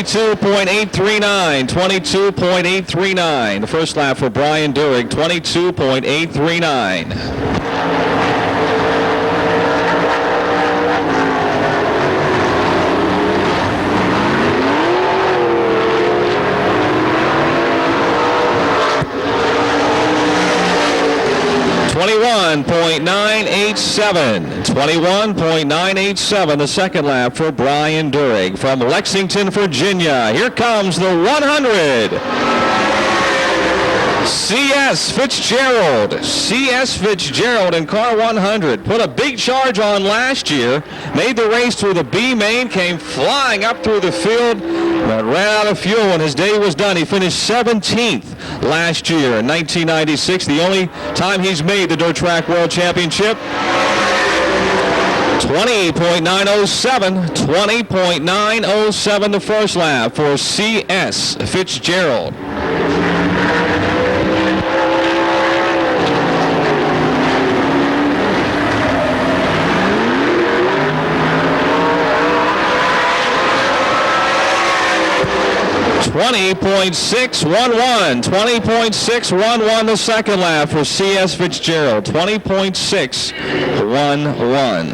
Speaker 2: .839. 22.839. The first lap for Brian Durig. 22.839. .987. The second lap for Brian Durig from Lexington, Virginia. Here comes the 100. C.S. Fitzgerald. C.S. Fitzgerald in car 100. Put a big charge on last year. Made the race through the B main. Came flying up through the field. But ran out of fuel when his day was done. He finished 17th last year in 1996. The only time he's made the Dirt Track World Championship. 20.907. 20.907 the first lap for C.S. Fitzgerald. 20.611. 20.611 the second lap for C.S. Fitzgerald. 20.611.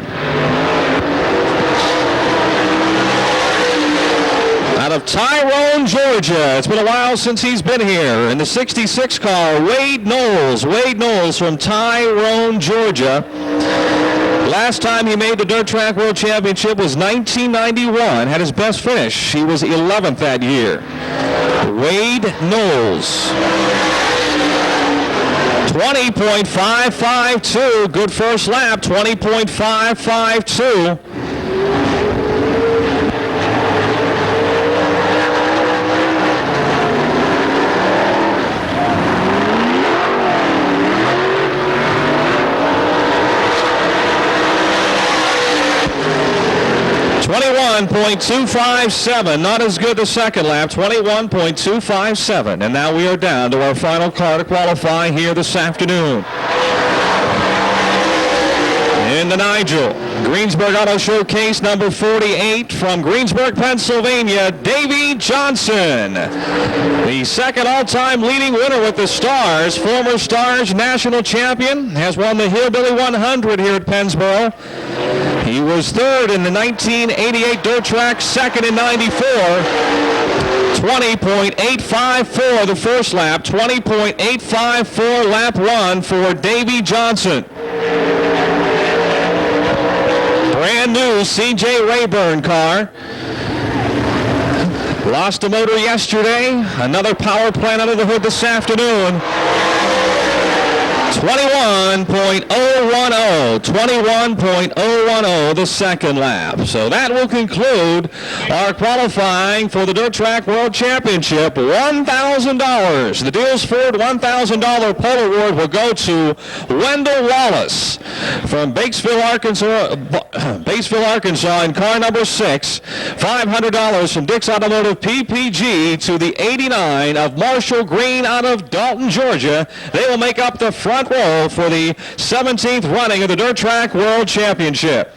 Speaker 2: Out of Tyrone, Georgia. It's been a while since he's been here. In the 66 car, Wade Knowles. Wade Knowles from Tyrone, Georgia. Last time he made the Dirt Track World Championship was 1991. Had his best finish. He was 11th that year. Wade Knowles. 20.552. Good first lap. 20.552. 21.257, not as good the second lap, 21.257. And now we are down to our final car to qualify here this afternoon. In the Nigel Greensburg Auto Showcase number 48 from Greensburg, Pennsylvania, Davey Johnson. The second all-time leading winner with the Stars, former Stars national champion, has won the Hillbilly 100 here at Pennsboro. He was third in the 1988 Dirt Track, second in 94. 20.854 the first lap, 20.854 lap one for Davey Johnson. Brand new C.J. Rayburn car. Lost a motor yesterday. Another power plant under the hood this afternoon. 21.010. 21.010 the second lap. So that will conclude our qualifying for the Dirt Track World Championship. $1,000. The Deals Ford $1,000 pole award will go to Wendell Wallace from Batesville, Arkansas in car number 6. $500 from Dick's Automotive PPG to the 89 of Marshall Green out of Dalton, Georgia. They will make up the front row for the 17th running of the Dirt Track World Championship.